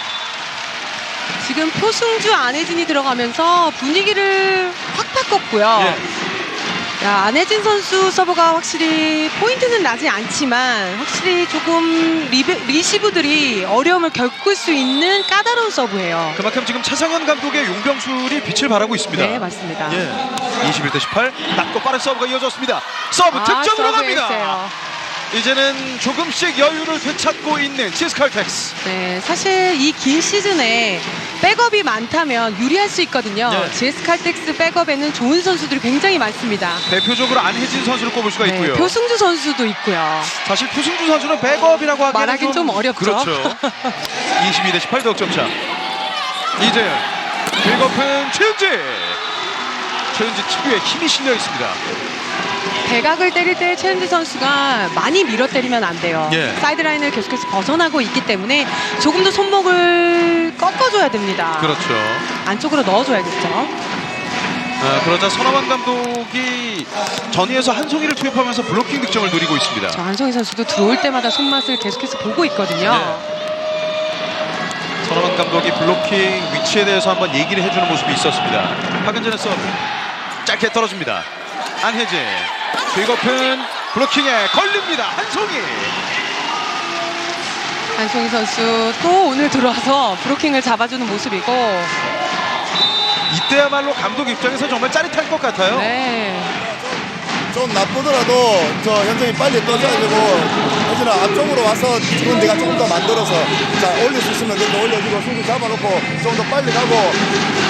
지금 표승주 안혜진이 들어가면서 분위기를 확 바꿨고요. 예. 야, 안혜진 선수 서브가 확실히 포인트는 나지 않지만 확실히 조금 리시브들이 어려움을 겪을 수 있는 까다로운 서브예요. 그만큼 지금 차상현 감독의 용병술이 빛을 발하고 있습니다. 네, 맞습니다. 예. 21대 18. 낮고 빠른 서브가 이어졌습니다. 서브 득점으로 갑니다. 서브였어요. 이제는 조금씩 여유를 되찾고 있는 GS칼텍스. 네, 사실 이 긴 시즌에 백업이 많다면 유리할 수 있거든요. 네. GS칼텍스 백업에는 좋은 선수들이 굉장히 많습니다. 대표적으로 안혜진 선수를 꼽을 수가 있고요. 표승주 선수도 있고요. 사실 표승주 선수는 백업이라고 하기에는 말하긴 좀 어렵죠. 그렇죠. 22대 18 득점 차. 이재현. 빌거픈 최은지. 최은지 특유의 힘이 실려 있습니다. 대각을 때릴 때 최은지 선수가 많이 밀어 때리면 안 돼요. 예. 사이드라인을 계속해서 벗어나고 있기 때문에 조금 더 손목을 꺾어줘야 됩니다. 그렇죠. 안쪽으로 넣어줘야겠죠. 그러자 손아만 감독이 전위에서 한송이를 투입하면서 블로킹 득점을 노리고 있습니다. 저 한송이 선수도 들어올 때마다 손맛을 계속해서 보고 있거든요. 예. 손아만 감독이 블로킹 위치에 대해서 한번 얘기를 해주는 모습이 있었습니다. 박은진의 서브 짧게 떨어집니다. 안혜진 빌거픈 블로킹에 걸립니다. 한송이. 한송이 선수 또 오늘 들어와서 브로킹을 잡아주는 모습이고. 이때야말로 감독 입장에서 정말 짜릿할 것 같아요. 네. 좀 나쁘더라도 저 현정이 빨리 떠줘야 되고 현진아 앞쪽으로 와서 지금 내가 조금 더 만들어서 자 올릴 수 있으면 그렇게 올려주고 승부 잡아놓고 좀 더 빨리 가고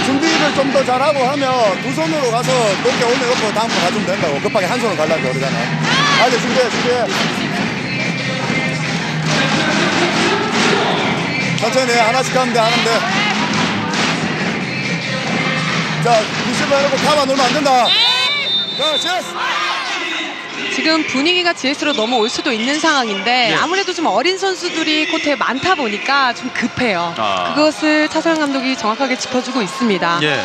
준비를 좀 더 잘하고 하면 두 손으로 가서 높게 올려놓고 다음 거 가주면 된다고. 급하게 한 손으로 가려고 그러잖아. 아직 준비해. 천천히 하나씩 하면 돼. 하는데 자 리시브 해놓고 가만 놓으면 안 된다. 자 제스. 지금 분위기가 GS로 넘어올 수도 있는 상황인데 예. 아무래도 좀 어린 선수들이 코트에 많다 보니까 좀 급해요. 그것을 차서영 감독이 정확하게 짚어주고 있습니다. 예.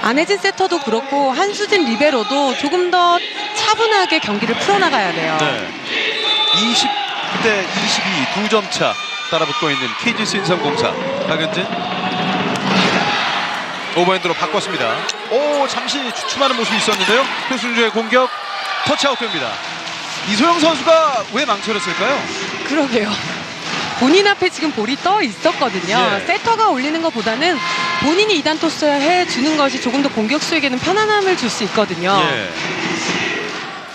안혜진 세터도 그렇고 한수진 리베로도 조금 더 차분하게 경기를 풀어나가야 돼요. 네. 20대 22 2점 차 따라붙고 있는 KGC 인삼공사. 박은진 오버핸드로 바꿨습니다. 오, 잠시 주춤하는 모습이 있었는데요. 표승주의 공격 터치아웃 됩니다. 이소영 선수가 왜 망설였을까요? 그러게요. 본인 앞에 지금 볼이 떠 있었거든요. 예. 세터가 올리는 것보다는 본인이 2단 토스 해주는 것이 조금 더 공격수에게는 편안함을 줄 수 있거든요. 예.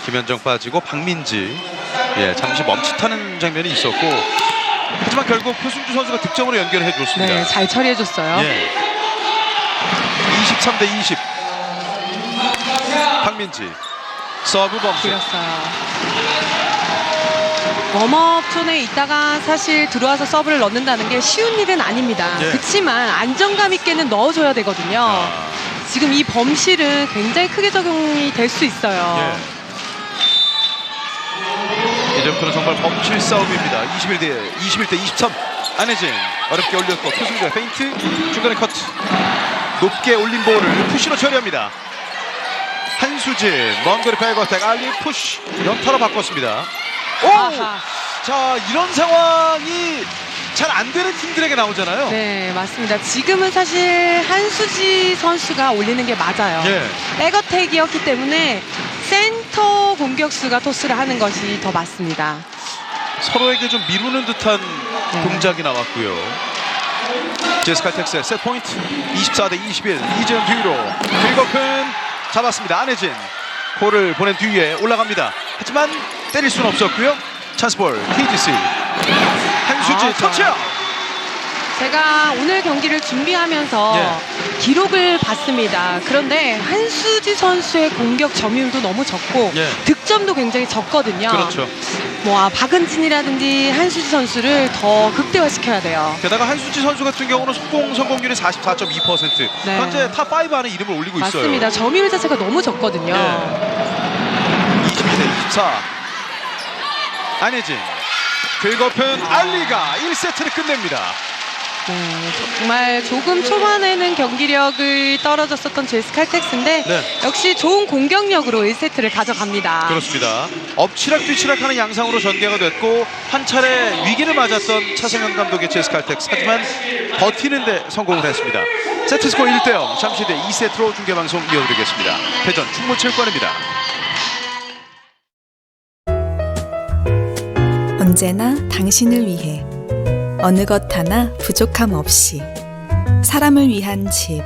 김현정 빠지고 박민지. 예, 잠시 멈칫하는 장면이 있었고 하지만 결국 표승주 선수가 득점으로 연결해 줬습니다. 네, 잘 처리해줬어요. 예. 23대 20. 박민지 서브 범실. 길었어요. 웜업 존에 있다가 사실 들어와서 서브를 넣는다는 게 쉬운 일은 아닙니다. 예. 그렇지만 안정감 있게는 넣어줘야 되거든요. 지금 이 범실은 굉장히 크게 적용이 될 수 있어요. 예. 이제부터는 정말 범실 싸움입니다. 21대 23. 안혜진 어렵게 올렸고 표승주의 페인트 중간에 커트. 높게 올린 볼을 푸시로 처리합니다. 한수진 먼 거리 백어택 알리 푸시 연타로 바꿨습니다. 오! 아하. 자, 이런 상황이 잘 안 되는 팀들에게 나오잖아요. 네, 맞습니다. 지금은 사실 한수지 선수가 올리는 게 맞아요. 예. 백어택이었기 때문에 센터 공격수가 토스를 하는 것이 더 맞습니다. 서로에게 좀 미루는 듯한 네. 동작이 나왔고요. GS칼텍스의 셋 포인트 24대 21. 이재현 뒤로 빌거픈 잡았습니다. 안혜진 볼을 보낸 뒤에 올라갑니다. 하지만 때릴 수는 없었고요. 찬스볼 KGC 한수지 터치아웃. 제가 오늘 경기를 준비하면서 기록을 봤습니다. 그런데 한수지 선수의 공격 점유율도 너무 적고 득점도 굉장히 적거든요. 그렇죠. 뭐 박은진이라든지 한수지 선수를 더 극대화시켜야 돼요. 게다가 한수지 선수 같은 경우는 속공 성공률이 44.2%. 네. 현재 탑5 안에 이름을 올리고 있어요. 맞습니다. 점유율 자체가 너무 적거든요. 22대 24. 안혜진 빌거픈 알리가 1세트를 끝냅니다. 네, 정말 조금 초반에는 경기력을 떨어졌었던 GS 칼텍스인데 네. 역시 좋은 공격력으로 1세트를 가져갑니다. 그렇습니다. 엎치락 뒤치락하는 양상으로 전개가 됐고 한 차례 위기를 맞았던 차승현 감독의 GS 칼텍스, 하지만 버티는데 성공을 했습니다. 세트스코어 1대0, 잠시 뒤 2세트로 중계방송 이어드리겠습니다. 대전 충무체육관입니다. 언제나 당신을 위해 어느 것 하나 부족함 없이 사람을 위한 집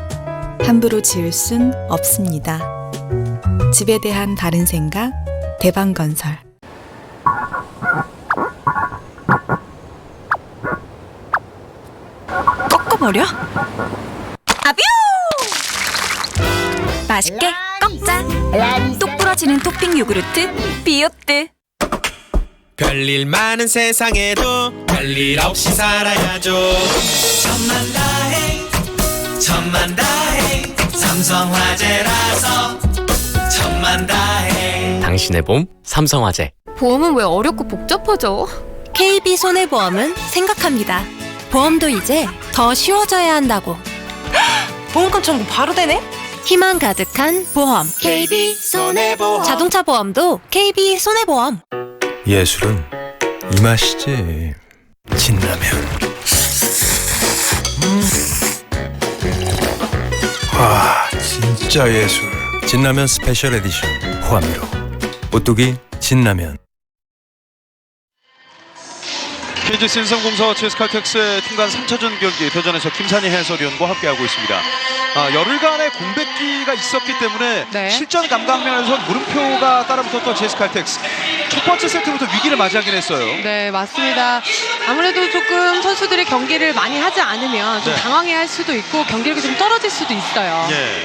함부로 지을 순 없습니다. 집에 대한 바른 생각 대방건설. 꺾어버려? 아뷰! 맛있게 꺾자. 똑 부러지는 토핑 요구르트 비오트. 별일 많은 세상에도 별일 없이 살아야죠. 천만다행 삼성화재라서 천만다행. 당신의 봄 삼성화재. 보험은 왜 어렵고 복잡하죠? KB 손해보험은 생각합니다. 보험도 이제 더 쉬워져야 한다고. 보험금 청구 바로 되네? 희망 가득한 보험 KB 손해보험. 자동차 보험도 KB 손해보험. 예술은 이 맛이지. 진라면. 와, 진짜 예술. 진라면 스페셜 에디션 호암으로 오뚜기 진라면. KGC 인삼공사와 GS 칼텍스의 팀간 3차전 경기, 대전에서 김산희 해설위원과 함께하고 있습니다. 열흘간의 공백기가 있었기 때문에 네. 실전 감각면에서 물음표가 따라붙었던 GS 칼텍스, 첫 번째 세트부터 위기를 맞이하긴 했어요. 네, 맞습니다. 아무래도 조금 선수들이 경기를 많이 하지 않으면 좀 네. 당황해할 수도 있고 경기력이 좀 떨어질 수도 있어요. 예.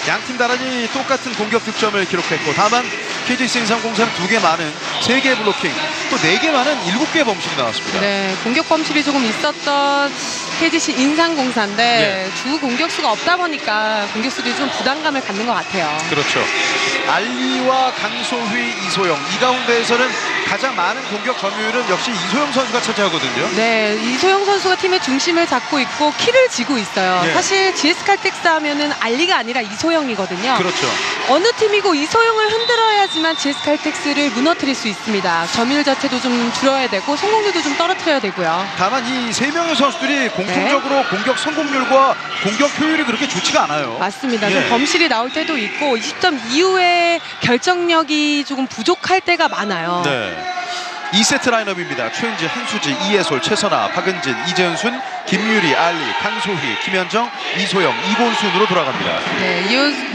양팀 나란히 똑같은 공격 득점을 기록했고, 다만 KGC 인삼공사는 2개 많은 3개의 블로킹, 또 4개 많은 7개의 범실이 나왔습니다. 네, 공격 범실이 조금 있었던 KGC 인삼공사인데 주 공격수가 없다 보니까 공격수들이 좀 부담감을 갖는 것 같아요. 그렇죠. 알리와 강소휘, 이소영, 이 가운데에서는 가장 많은 공격 점유율은 역시 이소영 선수가 차지하거든요. 네, 이소영 선수가 팀의 중심을 잡고 있고 키를 쥐고 있어요. 예. 사실 GS 칼텍스 하면은 알리가 아니라 이소영이거든요. 그렇죠. 어느 팀이고 이소영을 흔들어야지만 GS 칼텍스를 무너뜨릴 수 있습니다. 점유율 자체도 좀 줄여야 되고 성공률도 좀 떨어뜨려야 되고요. 다만 이 3명의 선수들이 공통적으로 공격 성공률과 공격 효율이 그렇게 좋지가 않아요. 맞습니다. 예. 좀 범실이 나올 때도 있고 20점 이후에 결정력이 조금 부족할 때가 많아요. 네. 2세트 라인업입니다. 최은지, 한수지, 이예솔, 최선아, 박은진, 이재은순, 김유리, 알리, 강소희, 김현정, 이소영, 이곤순으로 돌아갑니다. 네,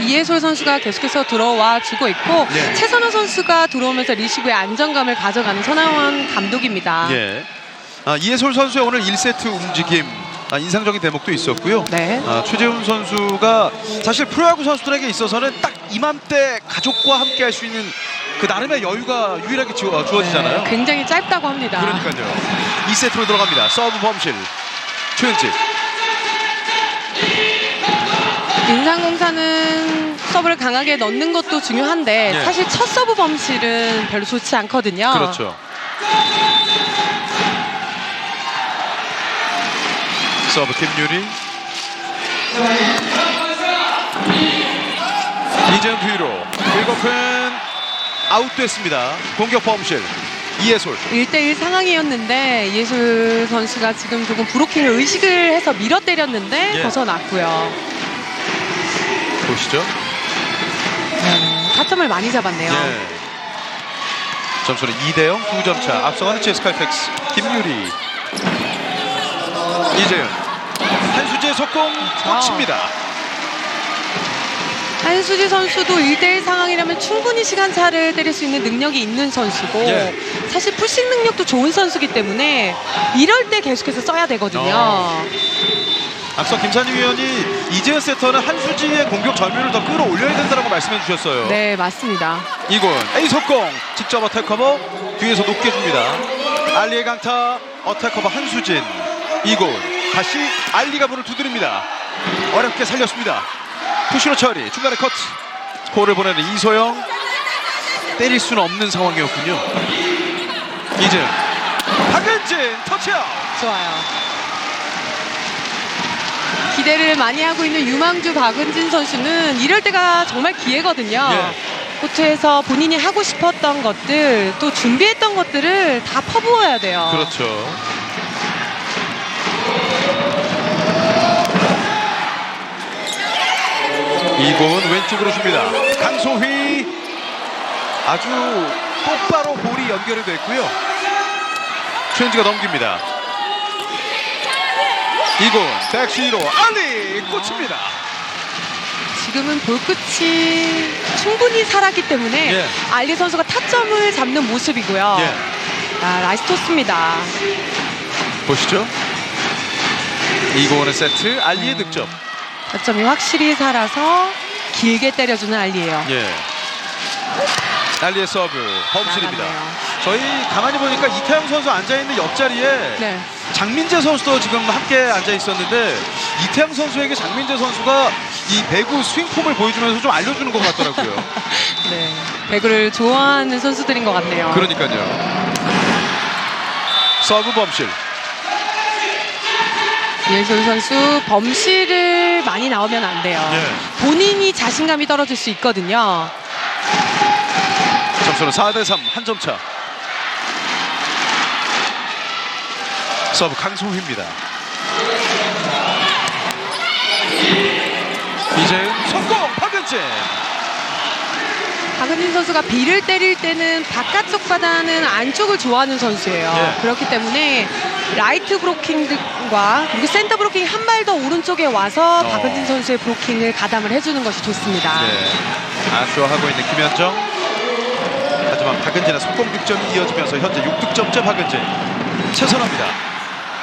이예솔 선수가 계속해서 들어와 주고 있고 예. 최선아 선수가 들어오면서 리시브의 안정감을 가져가는 천하원 감독입니다. 예. 이예솔 선수의 오늘 1세트 움직임, 인상적인 대목도 있었고요. 네. 최재훈 선수가 사실 프로야구 선수들에게 있어서는 딱 이맘때 가족과 함께 할 수 있는 그 나름의 여유가 유일하게 주어지잖아요. 네, 굉장히 짧다고 합니다. 그러니까요. 2세트로 들어갑니다. 서브 범실 최은지. 인삼공사는 서브를 강하게 넣는 것도 중요한데 예. 사실 첫 서브 범실은 별로 좋지 않거든요. 그렇죠. 서브 김유리. 이재훈 뒤로 긁어픈 아웃됐습니다. 공격 범실 이예솔. 1대1 상황이었는데 이예솔 선수가 지금 조금 브로킹을 의식을 해서 밀어 때렸는데 예. 벗어났고요. 보시죠. 타점을 많이 잡았네요. 예. 점수는 2대0, 2점 차 앞서가는 GS 칼텍스. 김유리, 이재훈, 한수지의 속공 꽂힙니다. 한수지 선수도 1대1 상황이라면 충분히 시간차를 때릴 수 있는 능력이 있는 선수고 예. 사실 푸싱 능력도 좋은 선수기 때문에 이럴 때 계속해서 써야 되거든요. 앞서 김산희 위원이 이재현 세터는 한수지의 공격 점유율을 더 끌어올려야 된다고 말씀해 주셨어요. 네, 맞습니다. 이군 A 속공 직접 어택 커버 뒤에서 높게 줍니다. 알리의 강타 어택 커버 한수진. 이군 다시 알리가 문을 두드립니다. 어렵게 살렸습니다. 푸시로 처리 중간에 커트. 스코어를 보내는 이소영. 때릴 수는 없는 상황이었군요. 이제 박은진 터치아웃. 좋아요. 기대를 많이 하고 있는 유망주 박은진 선수는 이럴 때가 정말 기회거든요. 예. 코트에서 본인이 하고 싶었던 것들, 또 준비했던 것들을 다 퍼부어야 돼요. 그렇죠. 이공은 왼쪽으로 줍니다. 강소휘 아주 똑바로 볼이 연결이 됐고요. 최은지가 넘깁니다. 이공 백시로 알리 꽂힙니다. 지금은 볼끝이 충분히 살았기 때문에 예. 알리 선수가 타점을 잡는 모습이고요. 예. 나이스 토스입니다. 보시죠. 이공원의 세트 알리의 득점. 타점이 확실히 살아서 길게 때려주는 알리예요. 예. 알리의 서브 범실입니다. 나갔네요. 저희 가만히 보니까 이태영 선수 앉아있는 옆자리에 네. 장민재 선수도 지금 함께 앉아 있었는데 이태영 선수에게 장민재 선수가 이 배구 스윙폼을 보여주면서 좀 알려주는 것 같더라고요. 네. 배구를 좋아하는 선수들인 것 같네요. 그러니까요. 서브 범실. 이혜솔 선수 범실을 많이 나오면 안 돼요. 예. 본인이 자신감이 떨어질 수 있거든요. 점수는 4대3 한 점 차. 서브 강소희입니다. 이제 성공 박은진. 박은진 선수가 비를 때릴 때는 바깥쪽 바다는 안쪽을 좋아하는 선수예요. 예. 그렇기 때문에 라이트 브로킹과 그리고 센터 브로킹 한 발 더 오른쪽에 와서 박은진 선수의 브로킹을 가담을 해주는 것이 좋습니다. 네. 아쉬워하고 있는 김현정. 하지만 박은진의 속공 득점이 이어지면서 현재 6득점째 박은진. 최선화입니다.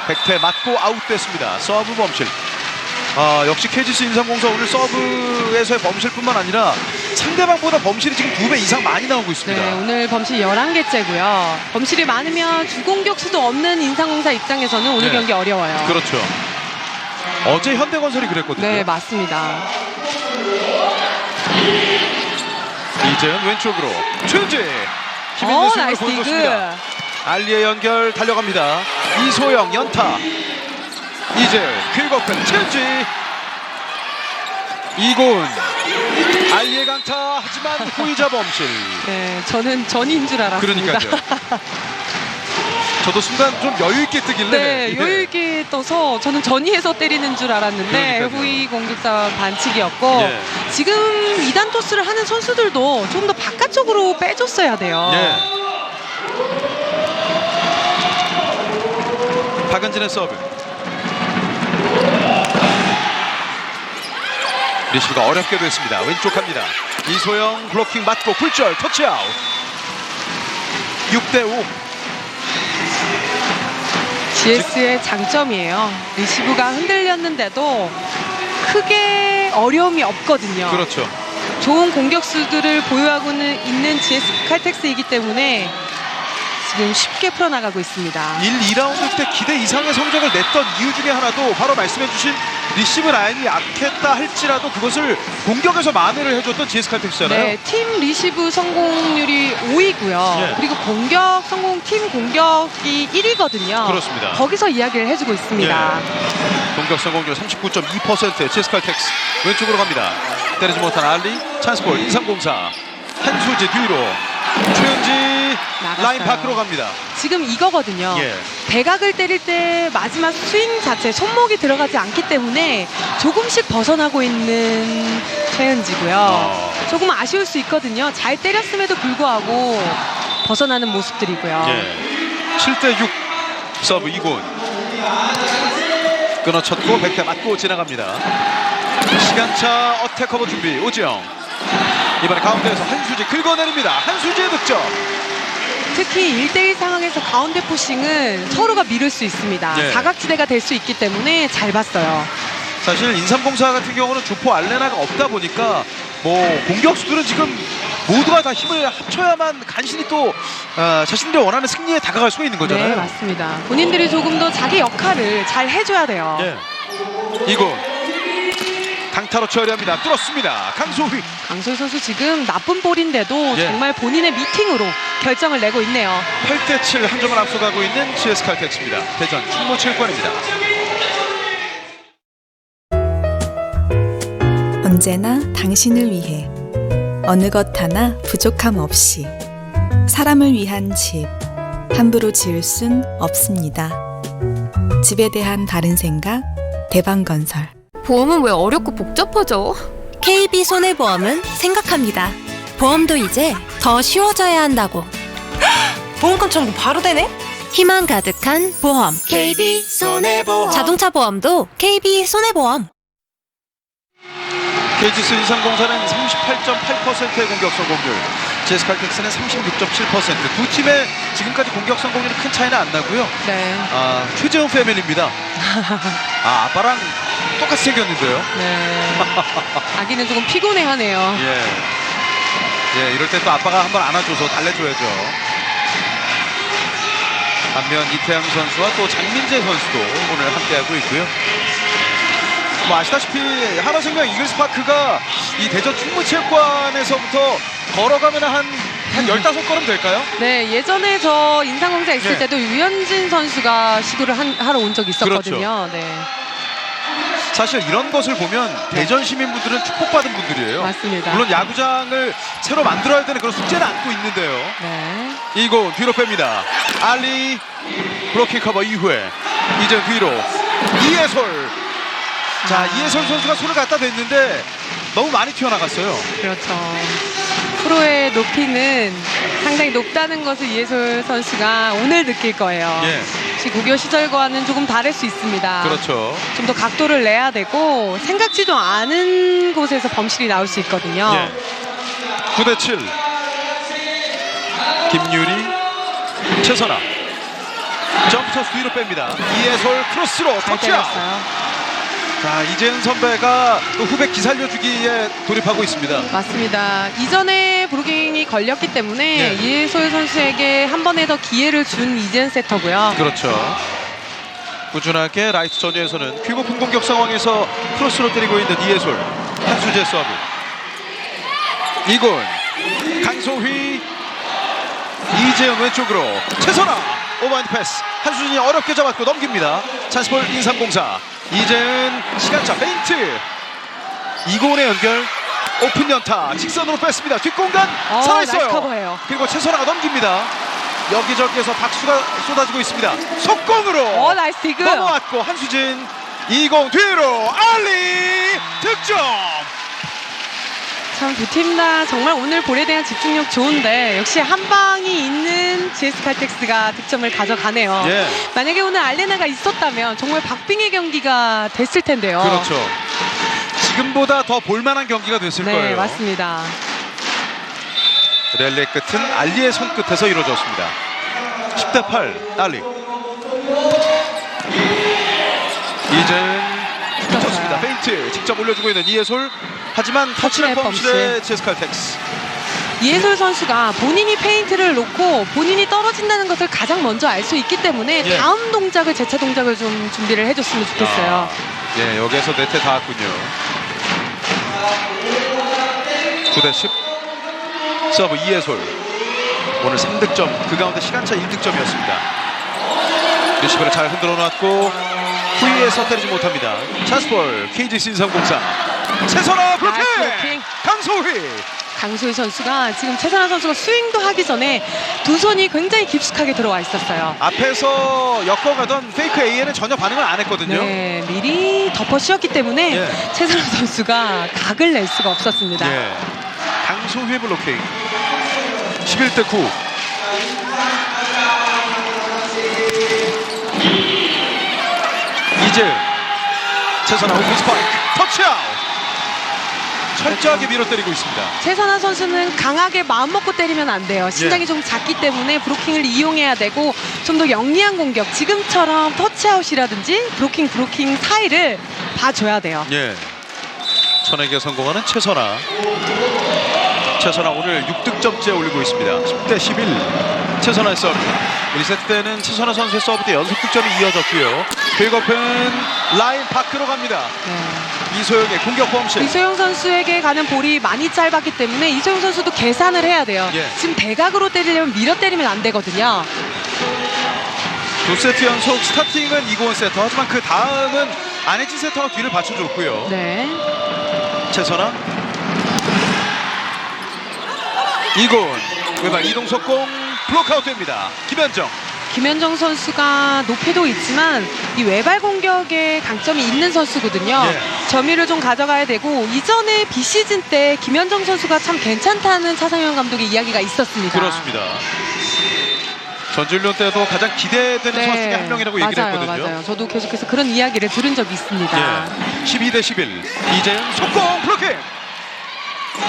백태 맞고 아웃됐습니다. 서브 범실. 역시 KGC 인삼공사 오늘 서브에서의 범실뿐만 아니라 상대방보다 범실이 지금 2배 이상 많이 나오고 있습니다. 네, 오늘 범실 11개째고요. 범실이 많으면 주공격수도 없는 인삼공사 입장에서는 오늘 네. 경기 어려워요. 그렇죠. 어제 현대건설이 그랬거든요. 네, 맞습니다. 이제는 왼쪽으로 최은지 힘 있는 스윙을 나이스 보여줬습니다. 디그. 알리의 연결 달려갑니다. 이소영 연타. 이제 퀵오픈 최은지. 이곤 알리의 강타. 하지만 후이자 범실. 네, 저는 전인 줄 알았습니다. 그러니까요. 저도 순간 좀 여유 있게 뜨길래. 네, 예. 여유 있게 떠서 저는 전위에서 때리는 줄 알았는데 그러니까요. 후위 공격자 반칙이었고 예. 지금 2단 토스를 하는 선수들도 좀 더 바깥쪽으로 빼줬어야 돼요. 예. 박은진의 서브. 리시브가 어렵게 됐습니다. 왼쪽 갑니다. 이소영 블로킹 맞고 굴절 터치아웃. 6대5. GS의 장점이에요. 리시브가 흔들렸는데도 크게 어려움이 없거든요. 그렇죠. 좋은 공격수들을 보유하고 있는 GS 칼텍스이기 때문에 지금 쉽게 풀어나가고 있습니다. 1, 2라운드 때 기대 이상의 성적을 냈던 이유 중에 하나도 바로 말씀해주신 리시브 라인이 약했다 할지라도 그것을 공격에서 만회를 해줬던 GS 칼텍스잖아요. 네, 팀 리시브 성공률이 5위고요. 예. 그리고 공격 성공 팀 공격이 1위거든요. 그렇습니다. 거기서 이야기를 해주고 있습니다. 예. 공격 성공률 39.2%의 GS 칼텍스. 왼쪽으로 갑니다. 때리지 못한 알리. 찬스볼 2304. 한수지 뒤로. 최은지 나갔어요. 라인 밖으로 갑니다. 지금 이거거든요. 예. 대각을 때릴 때 마지막 스윙 자체 손목이 들어가지 않기 때문에 조금씩 벗어나고 있는 최은지고요. 조금 아쉬울 수 있거든요. 잘 때렸음에도 불구하고 벗어나는 모습들이고요. 예. 7대6 서브 이곤. 끊어쳤고 백태 맞고 지나갑니다. 시간차 어택 커버 준비 오지영. 이번에 가운데에서 한수지 긁어내립니다. 한수지의 득점. 특히 1대1 상황에서 가운데 포싱은 서로가 미룰 수 있습니다. 네. 사각지대가 될 수 있기 때문에 잘 봤어요. 사실 인삼공사 같은 경우는 주포 알레나가 없다 보니까 뭐 공격수들은 지금 모두가 다 힘을 합쳐야만 간신히 또 자신들이 원하는 승리에 다가갈 수가 있는 거잖아요. 네, 맞습니다. 본인들이 조금 더 자기 역할을 잘 해줘야 돼요. 예. 이곳 강타로 처리합니다. 뚫었습니다. 강소휘. 강소희 선수 지금 나쁜 볼인데도 예. 정말 본인의 미팅으로 결정을 내고 있네요. 8대7 한 점을 앞서가고 있는 GS 칼텍스입니다. 대전 충무체육관입니다. 언제나 당신을 위해 어느 것 하나 부족함 없이 사람을 위한 집 함부로 지을 순 없습니다. 집에 대한 바른 생각 대방건설. 보험은 왜 어렵고 복잡하죠? KB손해보험은 생각합니다. 보험도 이제 더 쉬워져야 한다고. 보험금 청구 바로 되네? 희망 가득한 보험 KB손해보험. 자동차 보험도 KB손해보험. KGS 인삼공사는 38.8%의 공격 성공률, 제스칼텍스는 36.7%. 두 팀의 지금까지 공격 성공률은 큰 차이는 안 나고요. 네. 최재훈 패밀리입니다. 아빠랑 똑같이 생겼는데요. 네. 아기는 조금 피곤해하네요. 예, 이럴 때 또 아빠가 한번 안아줘서 달래줘야죠. 반면 이태양 선수와 또 장민재 선수도 오늘 함께하고 있고요. 뭐 아시다시피 하나생명 이글스파크가 이 대전 충무체육관에서부터 걸어가면 한 15걸음 될까요? 네, 예전에 저 인삼공사 있을 네. 때도 유현진 선수가 시구를 하러 온 적이 있었거든요. 그렇죠. 네. 사실 이런 것을 보면 대전 시민분들은 축복받은 분들이에요. 맞습니다. 물론 야구장을 새로 만들어야 되는 그런 숙제는 안고 있는데요. 네. 이곳 뒤로 뺍니다. 알리 브로킹 커버 이후에 이제 뒤로 이예솔. 자, 이예솔 선수가 손을 갖다 댔는데 너무 많이 튀어나갔어요. 그렇죠. 프로의 높이는 상당히 높다는 것을 이예솔 선수가 오늘 느낄 거예요. 예. 혹시 고교 시절과는 조금 다를 수 있습니다. 그렇죠. 좀 더 각도를 내야 되고 생각지도 않은 곳에서 범실이 나올 수 있거든요. 예. 9대7. 김유리, 최선아. 점프터스 뒤로 뺍니다. 이예솔 크로스로 잘 터치아웃. 때렸어요. 자, 이재은 선배가 또 후배 기살려주기에 돌입하고 있습니다. 맞습니다. 이전에 브로킹이 걸렸기 때문에 네. 이예솔 선수에게 한 번에 더 기회를 준 이재은 세터고요. 그렇죠. 꾸준하게 라이트 전위에서는 퀴 높은 공격 상황에서 크로스로 때리고 있는 이예솔. 한수재 서브. 이군 강소휘, 이재은 왼쪽으로 최선아 오버핸드 패스. 한수진이 어렵게 잡았고 넘깁니다. 찬스볼 인삼공사. 이재은 시간차 페인트. 이고은의 연결. 오픈 연타 직선으로 뺐습니다. 뒷공간 살아있어요. 나이스 커버예요. 그리고 최선아가 넘깁니다. 여기저기에서 박수가 쏟아지고 있습니다. 속공으로 나이스 디그. 넘어왔고 한수진 이공 뒤로 알리 득점. 참 두 팀 다 정말 오늘 볼에 대한 집중력 좋은데 역시 한 방이 있는 GS칼텍스가 득점을 가져가네요. 예. 만약에 오늘 알레나가 있었다면 정말 박빙의 경기가 됐을 텐데요. 그렇죠. 지금보다 더 볼만한 경기가 됐을 네, 거예요. 맞습니다. 랠리의 끝은 알리의 손끝에서 이루어졌습니다. 10대8 알리. 이제는 붙었습니다. 페인트 직접 올려주고 있는 이예솔. 하지만 터치넷 범실의 제스칼텍스. 이예솔 선수가 본인이 페인트를 놓고 본인이 떨어진다는 것을 가장 먼저 알 수 있기 때문에 예. 다음 동작을 재차 동작을 좀 준비를 해줬으면 좋겠어요. 예, 여기에서 네트 닿았군요. 9대10. 서브 이예솔. 오늘 3득점, 그 가운데 시간차 1득점이었습니다. 리시버를 잘 흔들어 놨고 후위에서 때리지 못합니다. 찬스볼 KGC 인삼공사. 최선아 블로킹! 블로킹. 강소휘. 강소희 선수가 지금 최선아 선수가 스윙도 하기 전에 두 손이 굉장히 깊숙하게 들어와 있었어요. 앞에서 엮어가던 페이크 AN은 전혀 반응을 안 했거든요. 네, 미리 덮어 씌웠기 때문에 예. 최선아 선수가 각을 낼 수가 없었습니다. 예. 강소휘의 블로킹. 11대9. 이재은. 최선아 오픈 스파이크. 터치아웃. 철저하게 밀어 때리고 있습니다. 최선아 선수는 강하게 마음먹고 때리면 안 돼요. 신장이 좀 작기 때문에 브로킹을 이용해야 되고 좀 더 영리한 공격, 지금처럼 터치아웃이라든지 브로킹 사이를 봐줘야 돼요. 예. 천에게 성공하는 최선아. 최선아 오늘 6득점째 올리고 있습니다. 10대11. 최선아의 서브. 1세트 때는 최선아 선수의 서브 때 연속 득점이 이어졌고요. 빅오픈 라인 밖으로 갑니다. 네. 이소영의 공격 범실. 이소영 선수에게 가는 볼이 많이 짧았기 때문에 이소영 선수도 계산을 해야 돼요. 예. 지금 대각으로 때리려면 밀어 때리면 안 되거든요. 2세트 연속 스타팅은 이고은 세터. 하지만 그 다음은 안혜진 세터가 뒤를 받쳐줬고요. 네. 최선아. 이곤 외발 이동석공 블록아웃됩니다. 김현정 선수가 높이도 있지만 이 외발 공격에 강점이 있는 선수거든요. 예. 점유를 좀 가져가야 되고 이전에 비시즌 때 김현정 선수가 참 괜찮다는 차상현 감독의 이야기가 있었습니다. 그렇습니다. 전주훈련 때도 가장 기대되는 선수 중에 한 명이라고 얘기를 맞아요, 했거든요. 맞아요. 저도 계속해서 그런 이야기를 들은 적이 있습니다. 예. 12대11 이재현 속공 블로킹.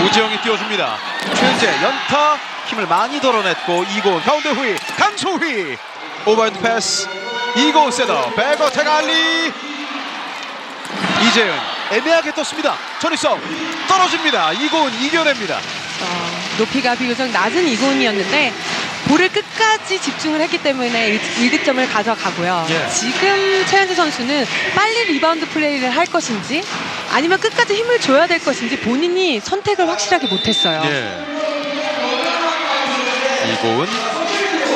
오지영이 띄워줍니다. 최은재 연타 힘을 많이 덜어냈고 이고은 가운데 후위 강소휘 오버핸드 패스. 이고은 셋업 백어택 알리. 이재현 애매하게 떴습니다. 전위 싸움 떨어집니다. 이고은 이겨냅니다. 높이가 비교적 낮은 이고은이었는데 볼을 끝까지 집중을 했기 때문에 1득점을 가져가고요. 예. 지금 최현지 선수는 빨리 리바운드 플레이를 할 것인지 아니면 끝까지 힘을 줘야 될 것인지 본인이 선택을 확실하게 못했어요. 예. 이고은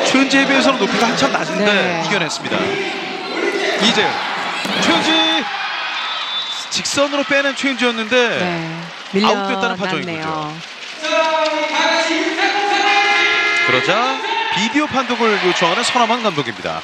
최은지에 비해서는 높이가 한참 낮은데 네. 이겨냈습니다. 이재현 최은지 직선으로 빼낸 최은지였는데 아웃됐다는 판정인 거죠. 그러자 비디오 판독을 요청하는 서남환 감독입니다.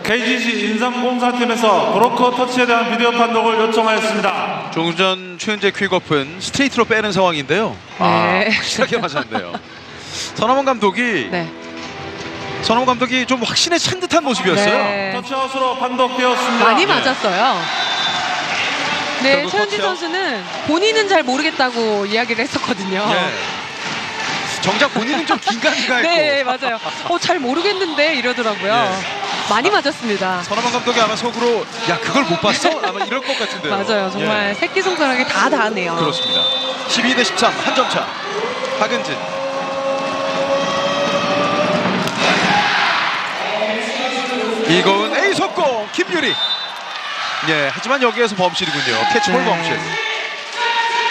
KGC 인삼공사팀에서 브로커 터치에 대한 비디오 판독을 요청하였습니다. 조금 전 최은재 퀵업은 스트레이트로 빼는 상황인데요. 네. 확실하게 맞았는데요. 서남환 감독이 좀 확신에 찬 듯한 모습이었어요. 네. 터치아웃으로 판독되었습니다. 많이 예. 맞았어요. 네, 결국 최은지 터치아웃. 선수는 본인은 잘 모르겠다고 이야기를 했었거든요. 예. 정작 본인은 좀 긴가민가했고. 네, 맞아요. 잘 모르겠는데 이러더라고요. 예. 많이 맞았습니다. 서남환 감독이 아마 속으로 야 그걸 못 봤어? 아마 이럴 것 같은데요. 맞아요. 정말 예. 새끼손가락이 다 닿네요. 그렇습니다. 12대13 한 점 차. 박은진. 이고은 A 속공 김유리. 예, 하지만 여기에서 범실이군요. 캐치볼 네. 범실.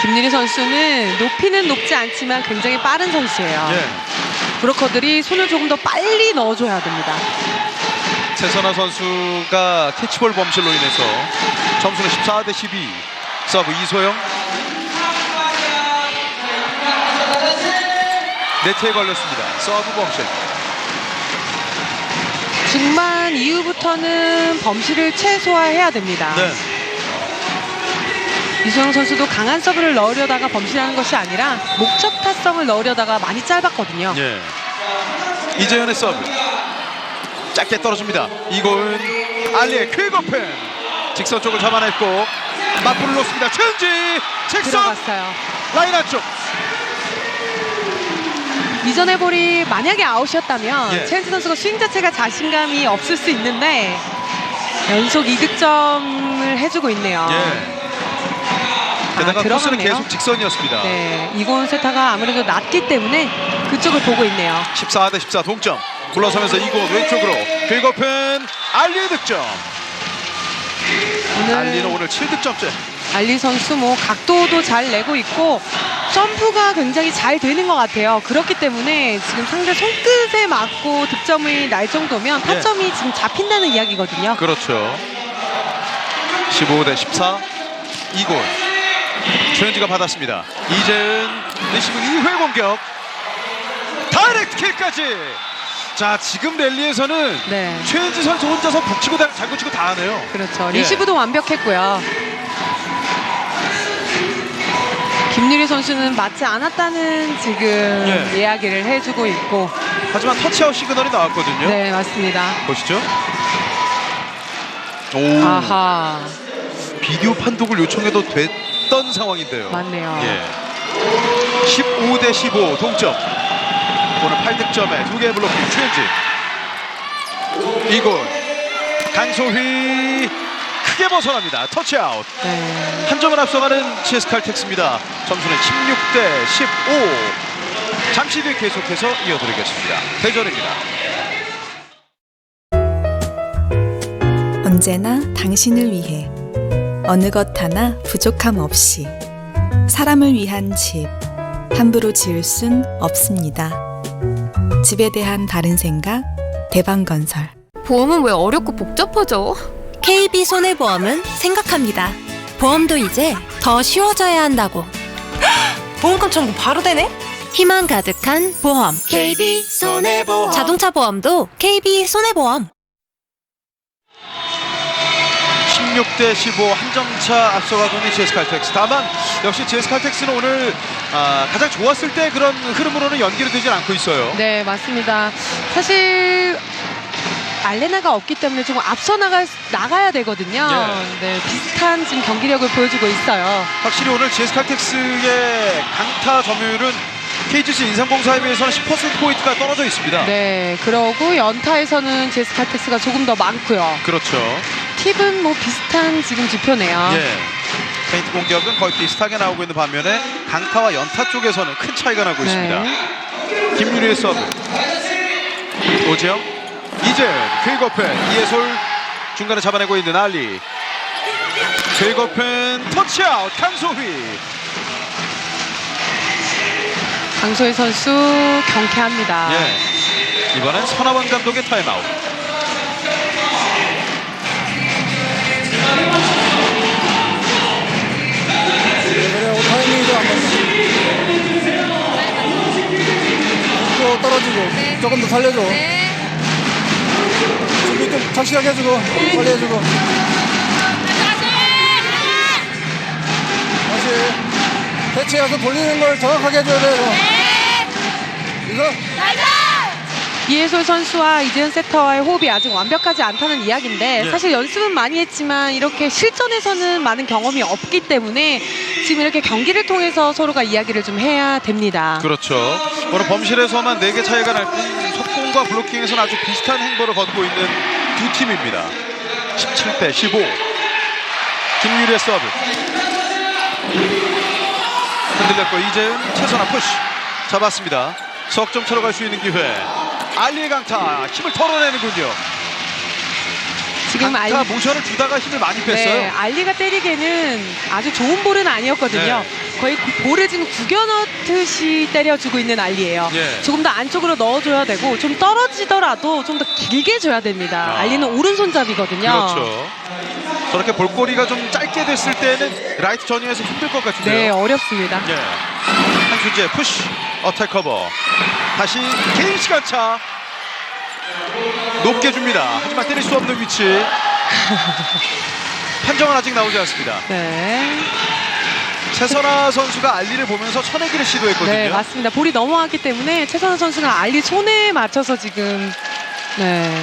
김유리 선수는 높이는 높지 않지만 굉장히 빠른 선수예요. 예. 브로커들이 손을 조금 더 빨리 넣어줘야 됩니다. 최선아 선수가 캐치볼 범실로 인해서 점수는 14대12. 서브 이소영. 네트에 걸렸습니다. 서브 범실. 중반 이후부터는 범실을 최소화해야 됩니다. 네. 이소영 선수도 강한 서브를 넣으려다가 범실하는 것이 아니라 목적 타성을 넣으려다가 많이 짧았거든요. 예. 이재현의 서브 짧게 떨어집니다. 이고은 알리의 퀵오픈 직선 쪽을 잡아냈고 맞불을 놓습니다. 최은지 직선 들어갔어요. 라인 안쪽. 이전의 볼이 만약에 아웃이었다면 예. 최은지 선수가 스윙 자체가 자신감이 없을 수 있는데 연속 2득점을 해주고 있네요. 예. 게다가 코스는 들어갔네요. 계속 직선이었습니다. 네, 이고은 세타가 아무래도 낮기 때문에 그쪽을 보고 있네요. 14대14 동점. 굴러서면서 이고은 왼쪽으로 퀵오픈 알리의 득점. 알리는 오늘 7득점째. 알리 선수 각도도 잘 내고 있고 점프가 굉장히 잘 되는 것 같아요. 그렇기 때문에 지금 상대 손끝에 맞고 득점이 날 정도면 타점이 지금 잡힌다는 이야기거든요. 그렇죠. 15대14 이고은 최은지가 받았습니다. 이재은 리시브 2회 공격 다이렉트 킬까지. 자, 지금 랠리에서는 네. 최은지 선수 혼자서 북치고 장구치고 다 하네요. 그렇죠. 예. 리시브도 완벽했고요. 김유리 선수는 맞지 않았다는 지금 이야기를 해주고 있고. 하지만 터치아웃 시그널이 나왔거든요. 네, 맞습니다. 보시죠. 오. 아하. 비디오 판독을 요청해도 됐던 상황인데요. 맞네요. 예. 15대15 동점. 오늘 8득점에 2개의 블로킹 최은지. 이골 강소휘 크게 벗어납니다. 터치아웃. 네. 한 점을 앞서가는 GS칼텍스입니다. 점수는 16대15. 잠시 뒤에 계속해서 이어드리겠습니다. 대전입니다. 언제나 당신을 위해 어느 것 하나 부족함 없이 사람을 위한 집 함부로 지을 순 없습니다. 집에 대한 바른 생각, 대방건설. 보험은 왜 어렵고 복잡하죠? KB손해보험은 생각합니다. 보험도 이제 더 쉬워져야 한다고. 보험금 청구 바로 되네? 희망 가득한 보험. KB손해보험. 자동차 보험도 KB손해보험. 16대 15 한 점차 앞서가고 있는 GS칼텍스. 다만 역시 GS칼텍스는 오늘 가장 좋았을 때 그런 흐름으로는 연기를 되질 않고 있어요. 네, 맞습니다. 사실 알레나가 없기 때문에 조금 앞서 나가야 되거든요. 네, 비슷한 지금 경기력을 보여주고 있어요. 확실히 오늘 GS칼텍스의 강타 점유율은 KGC 인삼공사에 비해서는 10%포인트가 떨어져 있습니다. 네, 그러고 연타에서는 GS칼텍스가 조금 더 많고요. 그렇죠. 팁은 뭐 비슷한 지금 지표네요. 예. 페인트 공격은 거의 비슷하게 나오고 있는 반면에 강타와 연타 쪽에서는 큰 차이가 나고 있습니다. 김유리의 서브. 오지영, 이재은, 긁어펜, 이해솔 중간에 잡아내고 있는 알리. 긁어펜 터치아웃 강소휘. 강소희 선수 경쾌합니다. 예. 이번엔 선하원 감독의 타임아웃. 그래, 타이밍이 좀 안 맞아. 또 떨어지고 조금 더 살려줘. 준비 좀 착실하게 해주고 빨리 해주고. 다시 대체해서 돌리는 걸 정확하게 해줘야 돼요. 이거. 이해솔 선수와 이재은 세터와의 호흡이 아직 완벽하지 않다는 이야기인데 사실 연습은 많이 했지만 이렇게 실전에서는 많은 경험이 없기 때문에 지금 이렇게 경기를 통해서 서로가 이야기를 좀 해야 됩니다. 그렇죠. 오늘 범실에서만 4개 차이가 날 뿐 속공과 블로킹에서는 아주 비슷한 행보를 걷고 있는 두 팀입니다. 17대 15. 김유리의 서브. 흔들렸고 이재은 최선화 푸시. 잡았습니다. 석점차로 갈 수 있는 기회. 알리의 강타 힘을 털어내는군요. 지금 강타 모션을 주다가 힘을 많이 뺐어요. 네, 알리가 때리기에는 아주 좋은 볼은 아니었거든요. 거의 볼을 지금 구겨 넣듯이 때려주고 있는 알리예요. 조금 더 안쪽으로 넣어줘야 되고 좀 떨어지더라도 좀 더 길게 줘야 됩니다. 알리는 오른손잡이거든요. 그렇죠. 저렇게 볼거리가 좀 짧게 됐을 때는 라이트 전위에서 힘들 것 같은데요. 네, 어렵습니다. 한수재 푸시 어택 커버. 다시 개인 시간차 높게 줍니다. 하지만 때릴 수 없는 위치. 판정은 아직 나오지 않습니다. 네. 최선화 선수가 알리를 보면서 쳐내기를 시도했거든요. 네, 맞습니다. 볼이 넘어갔기 때문에 최선화 선수가 알리 손에 맞춰서 지금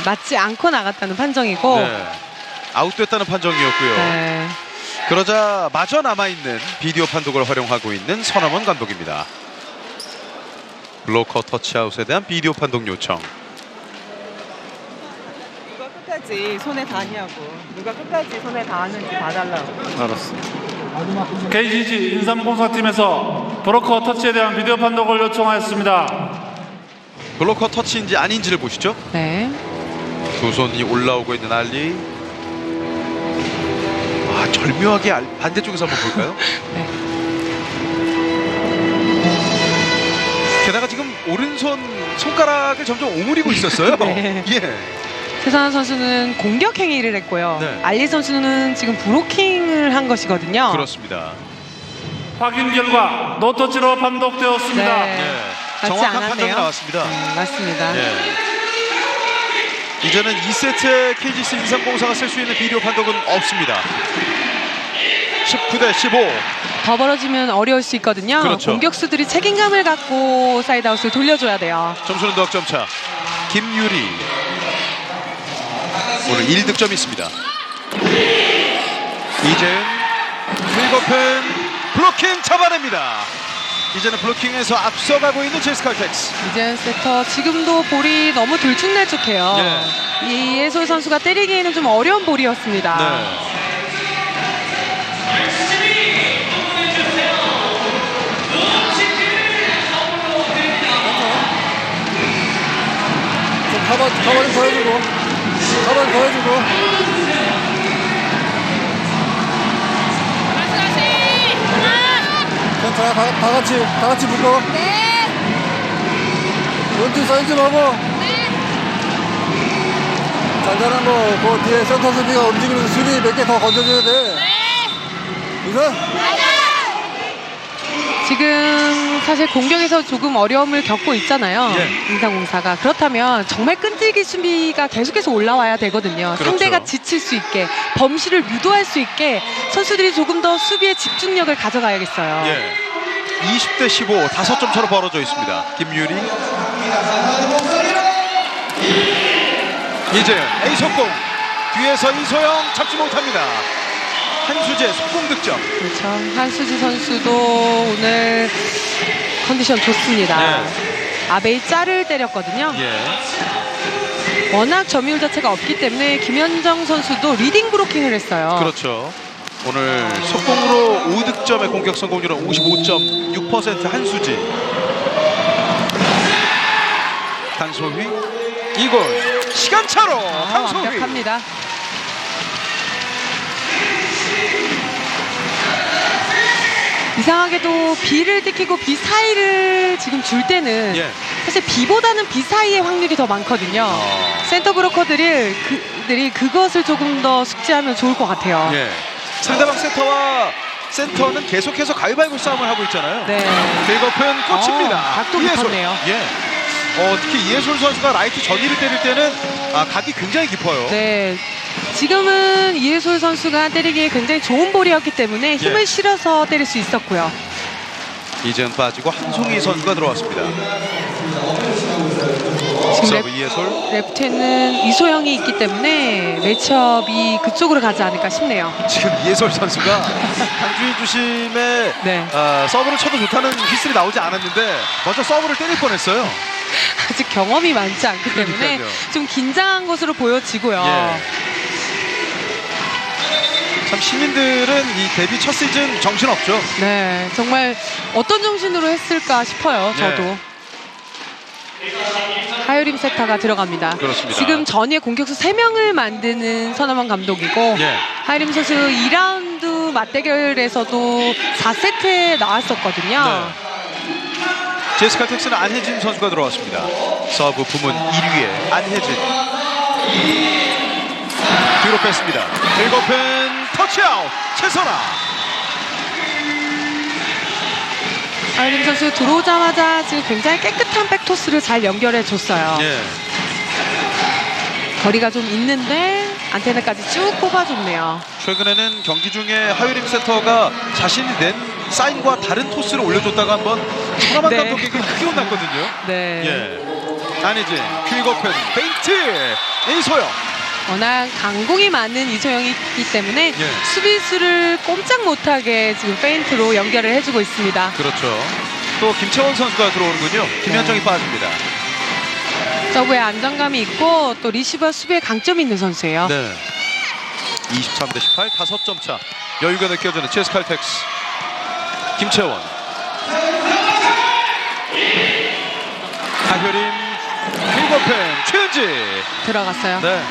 맞지 않고 나갔다는 판정이고 아웃됐다는 판정이었고요. 네. 그러자 마저 남아있는 비디오 판독을 활용하고 있는 선함원 감독입니다. 블로커 터치아웃에 대한 비디오 판독 요청. 누가 끝까지 손에 닿냐고. 누가 끝까지 손에 닿았는지 봐달라고. 알았어. KGC 인삼공사팀에서 브로커 터치에 대한 비디오 판독을 요청하였습니다. 블로커 터치인지 아닌지를 보시죠. 네. 두 손이 올라오고 있는 알리. 절묘하게 반대쪽에서 한번 볼까요? 게다가 지금 오른손 손가락을 점점 오므리고 있었어요. 최선화 선수는 공격 행위를 했고요. 알리 선수는 지금 브로킹을 한 것이거든요. 그렇습니다. 확인 결과 노터치로 판독되었습니다. 정확한 판정이 나왔습니다. 맞습니다. 이제는 2세트에 KGC 인삼공사가 쓸 수 있는 비디오 판독은 없습니다. 19대 15. 더 벌어지면 어려울 수 있거든요. 그렇죠. 공격수들이 책임감을 갖고 사이드아웃을 돌려줘야 돼요. 점수는 넉점차. 김유리. 오늘 1득점이 있습니다. 이재은 킬거펜 블로킹 잡아냅니다. 이제는 블로킹에서 앞서가고 있는 GS칼텍스. 이재은 세터 지금도 볼이 너무 들쭉날쭉해요. 이해솔 선수가 때리기에는 좀 어려운 볼이었습니다. 가방 좀 더해주고 가방 더해주고. 괜찮아 자, 다 같이 묶어. 네. 원투 사이즈 하고. 잔잔한 거, 그 뒤에 센터 수비가 움직이는 수비 몇 개 더 건져줘야 돼. 우선. 지금 사실 공격에서 조금 어려움을 겪고 있잖아요. 예. 인삼공사가. 그렇다면 정말 끈질긴 수비가 계속해서 올라와야 되거든요. 그렇죠. 상대가 지칠 수 있게, 범실을 유도할 수 있게 선수들이 조금 더 수비에 집중력을 가져가야겠어요. 예. 20대 15, 5점 차로 벌어져 있습니다. 김유리. 이재현, A 속공. 뒤에서 이소영 잡지 못합니다. 한수재 속공 득점. 그렇죠. 한수지 선수도 오늘 컨디션 좋습니다. 아베이 짤을 때렸거든요. 예. 워낙 점유율 자체가 없기 때문에 김현정 선수도 리딩 브로킹을 했어요. 그렇죠. 오늘 속공으로 5득점의 공격 성공률은 55.6% 한수지. 강소휘 이골 시간차로 강소휘. 완벽합니다. 이상하게도 B를 뜯기고 B 사이를 지금 줄 때는 예. 사실 B보다는 B 사이의 확률이 더 많거든요. 센터 브로커들이 그것을 조금 더 숙지하면 좋을 것 같아요. 예. 상대방 센터는 계속해서 가위바위보 싸움을 하고 있잖아요. 네. 빅오픈 꽂힙니다. 각도 깊었네요. 예. 특히 이해솔 선수가 라이트 전위를 때릴 때는 각이 굉장히 깊어요. 네. 지금은 이해솔 선수가 때리기에 굉장히 좋은 볼이었기 때문에 힘을 예. 실어서 때릴 수 있었고요. 이재현 빠지고 한송희 선수가 들어왔습니다. 지금 서브 이해솔. 레프트에는 이소영이 있기 때문에 매치업이 그쪽으로 가지 않을까 싶네요. 지금 이해솔 선수가 강주희 주심의 네. 서브를 쳐도 좋다는 휘슬이 나오지 않았는데 먼저 서브를 때릴 뻔했어요. 아직 경험이 많지 않기 때문에 그러니까요. 좀 긴장한 것으로 보여지고요. 예. 참 시민들은 이 데뷔 첫 시즌 정신없죠. 네, 정말 어떤 정신으로 했을까 싶어요. 저도. 하유림 세타가 들어갑니다. 그렇습니다. 지금 전위에 공격수 3명을 만드는 서남원 감독이고 예. 하유림 선수 2라운드 맞대결에서도 4세트에 나왔었거든요. 네. 제시카 텍스는 안혜진 선수가 들어왔습니다. 서브 부문 1위의 안혜진. 뒤로 뺐습니다. 빅오픈 터치아웃 최선아. 하유림 선수 들어오자마자 지금 굉장히 깨끗한 백토스를 잘 연결해 줬어요. 예. 거리가 좀 있는데 안테나까지 쭉 뽑아줬네요. 최근에는 경기 중에 하유림 세터가 자신이 낸 사인과 다른 토스를 올려줬다가 한번 프라만 네. 감독에게 크게 혼났거든요. 네. 예. 안혜진 퀵오픈 페인트 이소영. 워낙 강공이 많은 이소영이 있기 때문에 예. 수비수를 꼼짝 못하게 지금 페인트로 연결을 해주고 있습니다. 그렇죠. 또 김채원 선수가 들어오는군요. 김현정이 빠집니다. 서브에 안정감이 있고 또 리시버 수비에 강점이 있는 선수예요. 네. 23대 18, 5점 차. 여유가 느껴지는 제스칼텍스. 김채원. 하효림. 빅오픈 최은지. 들어갔어요. 네.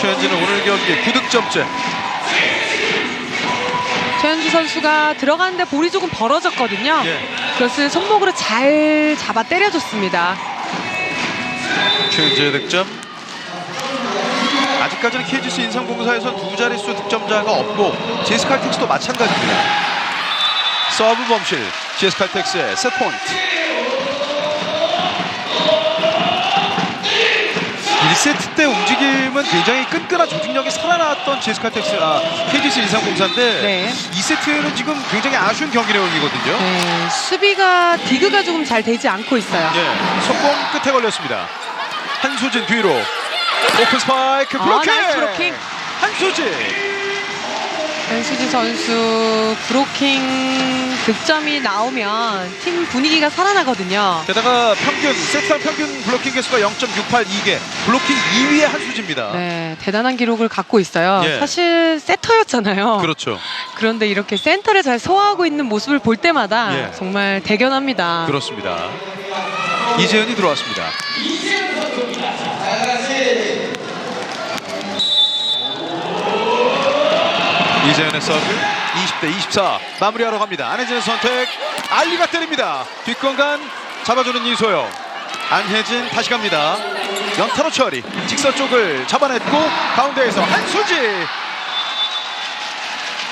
최은지는 오늘 경기 9득점째. 최현주 선수가 들어가는데 볼이 조금 벌어졌거든요. 예. 그것을 손목으로 잘 잡아 때려줬습니다. 최은지의 득점. 아직까지는 KGC 인삼공사에선 두 자릿수 득점자가 없고 제스칼텍스도 마찬가지입니다. 서브 범실 제스칼텍스의 셋 포인트. 1세트 때 움직임은 굉장히 끈끈한 조직력이 살아났던 제스칼텍스 KGC 인삼공사인데 네. 2세트는 지금 굉장히 아쉬운 경기 내용이거든요. 네, 수비가 디그가 조금 잘 되지 않고 있어요. 예, 속공 끝에 걸렸습니다. 한수진 뒤로 오픈 스파이크 블로킹. 나이스 블로킹. 한수지 선수 브로킹 득점이 나오면 팀 분위기가 살아나거든요. 게다가 세트당 평균 블로킹 개수가 0.682개, 블로킹 2위의 한수지입니다. 네, 대단한 기록을 갖고 있어요. 예. 사실 세터였잖아요. 그렇죠. 그런데 이렇게 센터를 잘 소화하고 있는 모습을 볼 때마다 예. 정말 대견합니다. 그렇습니다. 이재현이 들어왔습니다. 이재현의 서브 20대 30대 24 마무리하러 갑니다. 안혜진의 선택, 알리가 때립니다. 뒷공간 잡아주는 이소영. 안혜진 다시 갑니다. 연타로 처리, 직선 쪽을 잡아냈고 가운데에서 한수지.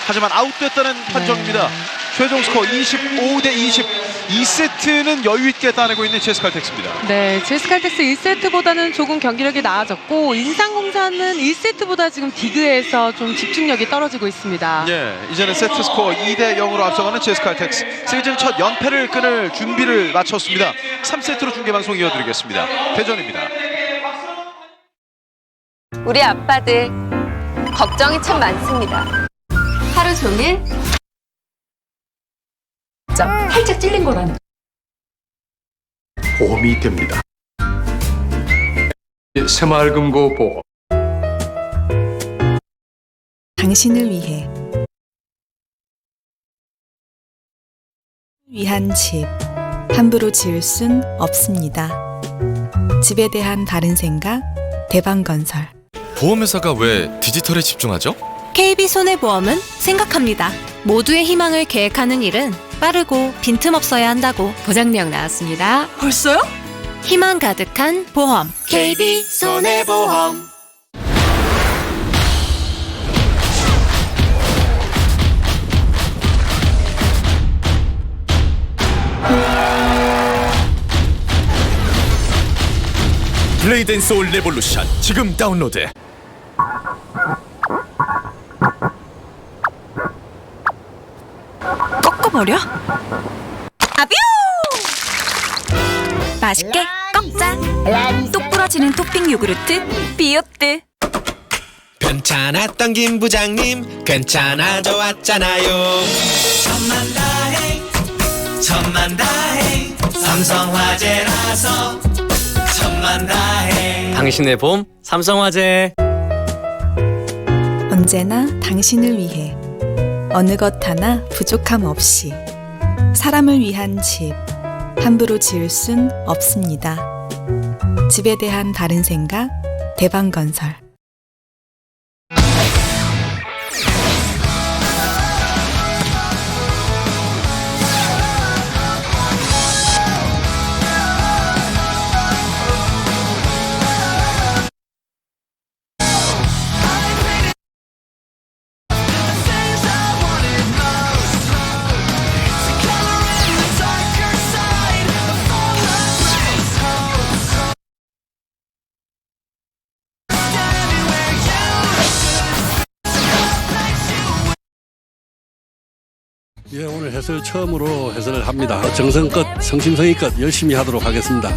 하지만 아웃됐다는 판정입니다. 최종 스코어 25대 20. 2세트는 여유있게 따내고 있는 GS칼텍스입니다. 네, GS칼텍스 1세트보다는 조금 경기력이 나아졌고 인상공사는 1세트보다 지금 디그에서 좀 집중력이 떨어지고 있습니다. 예, 이제는 세트 스코어 2대 0으로 앞서가는 GS칼텍스. 시즌 첫 연패를 끊을 준비를 마쳤습니다. 3세트로 중계방송 이어드리겠습니다. 대전입니다. 우리 아빠들 걱정이 참 많습니다. 하루 종일 살짝 찔린 거라는 보험이 됩니다. 새마을금고 보험. 당신을 위한 집 함부로 지을 순 없습니다. 집에 대한 바른 생각 대방건설. 보험회사가 왜 디지털에 집중하죠? KB손해보험은 생각합니다. 모두의 희망을 계획하는 일은 빠르고 빈틈없어야 한다고. 보장내역 나왔습니다. 벌써요? 희망 가득한 보험 KB손해보험. 블레이드 앤 소울 레볼루션 지금 다운로드. 꺾어버려? 아뷰! 맛있게 꺾자. 똑 부러지는 토핑 요구르트 비오트. 괜찮았던 김 부장님 괜찮아져 왔잖아요. 천만다행 삼성화재라서 천만다행. 당신의 봄 삼성화재. 언제나 당신을 위해 어느 것 하나 부족함 없이 사람을 위한 집 함부로 지을 순 없습니다. 집에 대한 바른 생각 대방건설. 예, 오늘 해설 처음으로 해설을 합니다. 정성껏 성심성의껏 열심히 하도록 하겠습니다.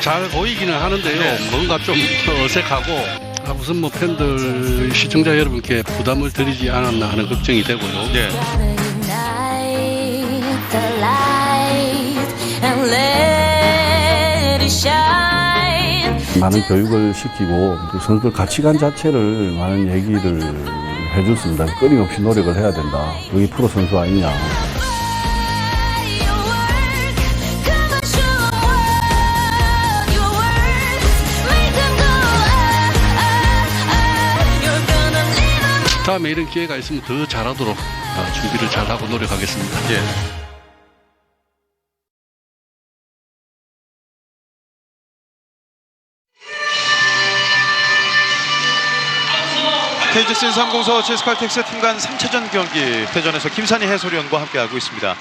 잘 보이기는 하는데요. 뭔가 좀 어색하고 무슨 뭐 팬들 시청자 여러분께 부담을 드리지 않았나 하는 걱정이 되고요. 예. 많은 교육을 시키고 선수들 가치관 자체를 많은 얘기를 해줬습니다. 끊임없이 노력을 해야 된다. 여기 프로 선수 아니냐. 다음에 이런 기회가 있으면 더 잘하도록 준비를 잘하고 노력하겠습니다. 예. KGC 인삼공사 GS칼텍스 팀 간 3차전 경기 대전에서 김산희 해설위원과 함께하고 있습니다.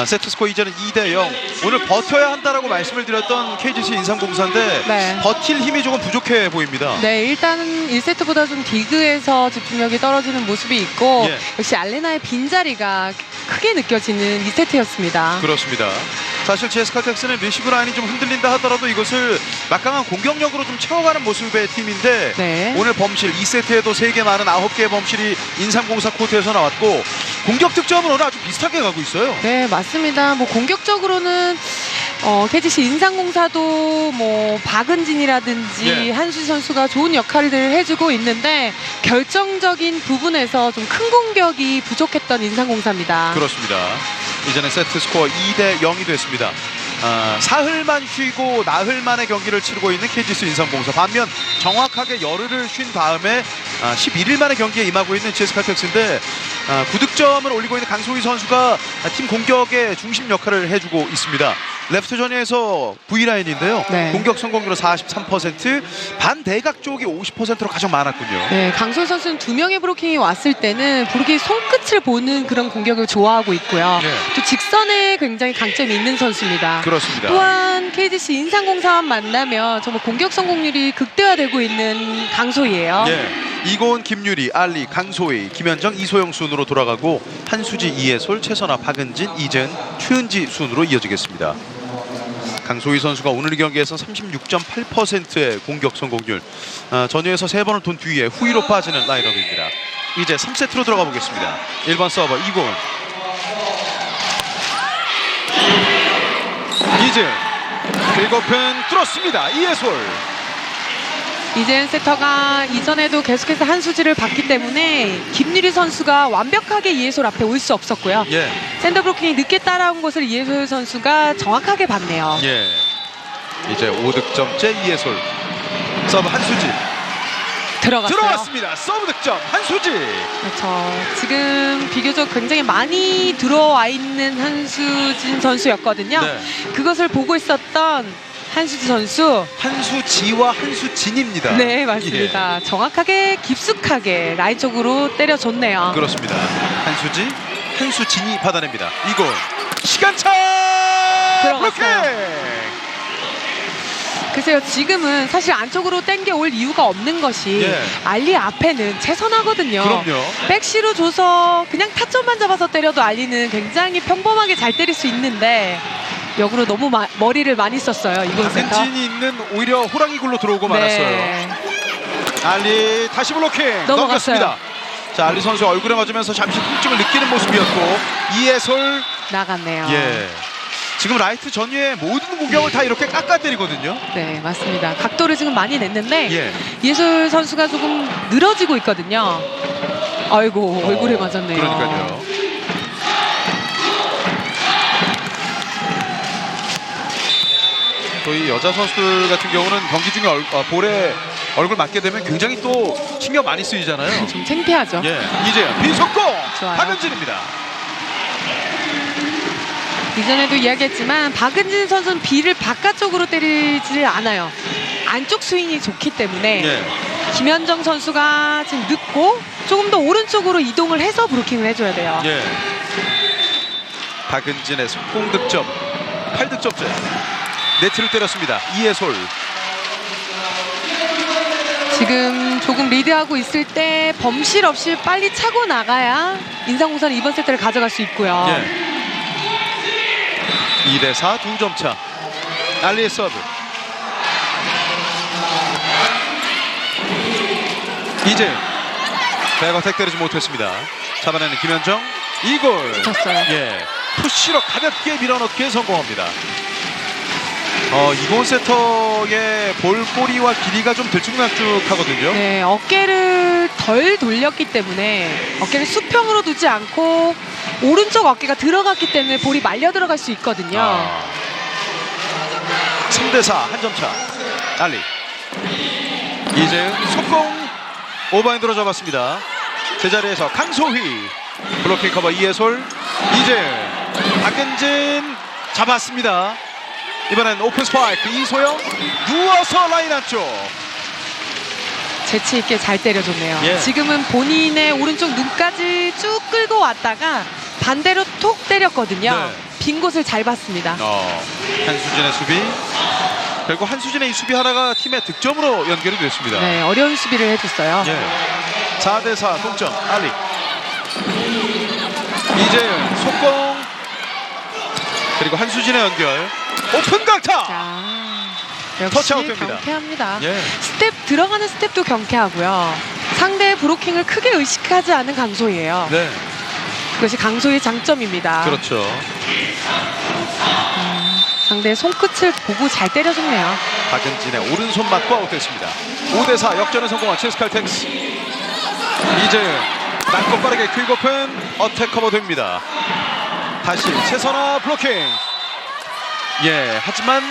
세트스코어 이제는 2대 0. 오늘 버텨야 한다라고 말씀을 드렸던 KGC 인삼공사인데 네. 버틸 힘이 조금 부족해 보입니다. 네, 일단은 1세트보다 좀 디그에서 집중력이 떨어지는 모습이 있고 예. 역시 알레나의 빈자리가 크게 느껴지는 2세트였습니다. 그렇습니다. 사실 GS칼텍스는 리시브 라인이 좀 흔들린다 하더라도 이것을 막강한 공격력으로 좀 채워가는 모습의 팀인데 네. 오늘 범실 2세트에도 3개 많은 9개의 범실이 인삼공사 코트에서 나왔고 공격 득점은 오늘 아주 비슷하게 가고 있어요. 네, 맞습니다. 뭐 공격적으로는 KGC 인삼공사도 뭐 박은진이라든지 예. 한수지 선수가 좋은 역할들을 해주고 있는데 결정적인 부분에서 좀 큰 공격이 부족했던 인삼공사입니다. 그렇습니다. 이제는 세트 스코어 2대 0이 됐습니다. 사흘만 쉬고 나흘 만의 경기를 치르고 있는 KGC 인삼공사. 반면 정확하게 열흘을 쉰 다음에 11일 만의 경기에 임하고 있는 GS칼텍스인데 9득점을 올리고 있는 강소희 선수가 팀 공격의 중심 역할을 해주고 있습니다. 레프트 전위에서 V라인인데요. 네. 공격 성공률은 43%, 반대각 쪽이 50%로 가장 많았군요. 네, 강소희 선수는 2명의 브로킹이 왔을 때는 브로킹 손끝을 보는 그런 공격을 좋아하고 있고요. 네. 또 직선에 굉장히 강점이 있는 선수입니다. 그렇습니다. 또한 KGC 인삼공사와 만나면 정말 공격 성공률이 극대화되고 있는 강소희예요. 이고은, 김유리, 알리, 강소희, 김현정, 이소영 순으로 돌아가고 한수지, 이해솔, 최선아, 박은진, 이재은, 최은지 순으로 이어지겠습니다. 강소희 선수가 오늘 경기에서 36.8%의 공격 성공률, 전위에서 3번을 돈 뒤에 후위로 빠지는 라인업입니다. 이제 3세트로 들어가 보겠습니다. 1번 서버 이고은, 이재은, 그리고픈 뚫었습니다. 이해솔. 이재은 세터가 이전에도 계속해서 한수지를 봤기 때문에 김유리 선수가 완벽하게 이해솔 앞에 올 수 없었고요. 샌더 브로킹이 늦게 따라온 것을 이해솔 선수가 정확하게 봤네요. 이제 5득점째 이해솔. 서브 한수지. 들어갔어요. 들어갔습니다. 서브 득점 한수지. 그렇죠. 지금 비교적 굉장히 많이 들어와 있는 한수진 선수였거든요. 그것을 보고 있었던 한수지 선수. 한수지와 한수진입니다. 네, 맞습니다. 정확하게 깊숙하게 라인 쪽으로 때려줬네요. 그렇습니다. 한수지, 한수진이 받아냅니다. 이건 시간차 들어갔어요. 글쎄요, 지금은 사실 안쪽으로 땡겨올 이유가 없는 것이 알리 앞에는 최선하거든요. 그럼요. 백시로 줘서 그냥 타점만 잡아서 때려도 알리는 굉장히 평범하게 잘 때릴 수 있는데 역으로 너무 머리를 많이 썼어요. 이건 센터. 박은진이 있는 오히려 호랑이 굴로 들어오고 말았어요. 알리 다시 블로킹 넘겼습니다. 자, 알리 선수 얼굴에 맞으면서 잠시 통증을 느끼는 모습이었고 이해솔 나갔네요. 지금 라이트 전위에 모든 공격을 다 이렇게 깎아 때리거든요. 네, 맞습니다. 각도를 지금 많이 냈는데 이해솔 선수가 조금 늘어지고 있거든요. 아이고, 얼굴에 맞았네요. 그러니까요. 저희 여자 선수들 같은 경우는 경기 중에 볼에 얼굴 맞게 되면 굉장히 또 신경 많이 쓰이잖아요. 좀 창피하죠. 이제 비속공 박은진입니다. 이전에도 이야기했지만 박은진 선수는 비를 바깥쪽으로 때리지 않아요. 안쪽 스윙이 좋기 때문에 김현정 선수가 지금 늦고 조금 더 오른쪽으로 이동을 해서 브로킹을 해줘야 돼요. 박은진의 속공 득점 8득점째. 네트를 때렸습니다. 이해솔. 지금 조금 리드하고 있을 때 범실 없이 빨리 차고 나가야 인삼공사는 이번 세트를 가져갈 수 있고요. 2대4 2점 차. 알리의 서브. 이제 백어택 때리지 못했습니다. 잡아내는 김현정. 이골. 붙었어요. 푸시로 가볍게 밀어넣기에 성공합니다. 이고은 세터의 볼꼬리와 길이가 좀 들쭉날쭉하거든요. 네, 어깨를 덜 돌렸기 때문에 어깨를 수평으로 두지 않고 오른쪽 어깨가 들어갔기 때문에 볼이 말려 들어갈 수 있거든요. 3대4 한 점 차. 알리. 이재은 속공 오버핸드로 잡았습니다. 제자리에서 강소희. 블로킹 커버 이해솔. 이재은. 박은진 잡았습니다. 이번엔 오픈 스파이크 이소영 누워서 라인 안쪽. 재치 있게 잘 때려줬네요. 지금은 본인의 오른쪽 눈까지 쭉 끌고 왔다가 반대로 톡 때렸거든요. 빈 곳을 잘 봤습니다. 한수진의 수비. 결국 한수진의 이 수비 하나가 팀의 득점으로 연결이 됐습니다. 네, 어려운 수비를 해줬어요. 4대4 동점. 알리. 이재은 속공. 그리고 한수진의 연결. 오픈 강타. 역시 터치아웃됩니다. 경쾌합니다. 스텝 들어가는 스텝도 경쾌하고요. 상대의 브로킹을 크게 의식하지 않은 강소희예요. 그것이 강소희의 장점입니다. 그렇죠. 상대의 손끝을 보고 잘 때려줬네요. 박은진의 오른손 맞고 아웃됐습니다. 5대4 역전에 성공한 체스칼텍스. 이재은 낮고 빠르게 퀵오픈 어택 커버됩니다. 다시 최선아 블로킹. 하지만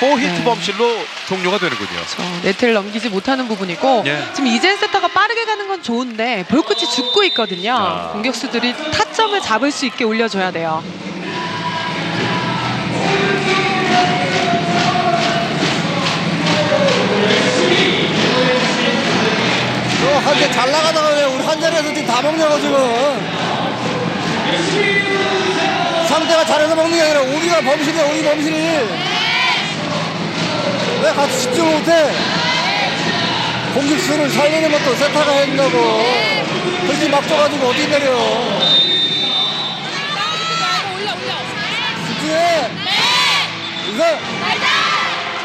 4히트 네. 범실로 종료가 되는군요. 네트를 넘기지 못하는 부분이고 예. 지금 이젠 세터가 빠르게 가는 건 좋은데 볼끝이 죽고 있거든요. 공격수들이 타점을 잡을 수 있게 올려줘야 돼요. 한대 잘 나가다가 왜 우리 한 자리에서 지금 다 먹냐고 지금. 상대가 잘해서 먹는 게 아니라 우리가 범실이야, 우리 범실이. 왜 같이 집중을 못해? 공격수를 살리는 것도 세타가 해야 된다고. 그렇게 막 줘가지고 어디 내려. 집중해. 이거.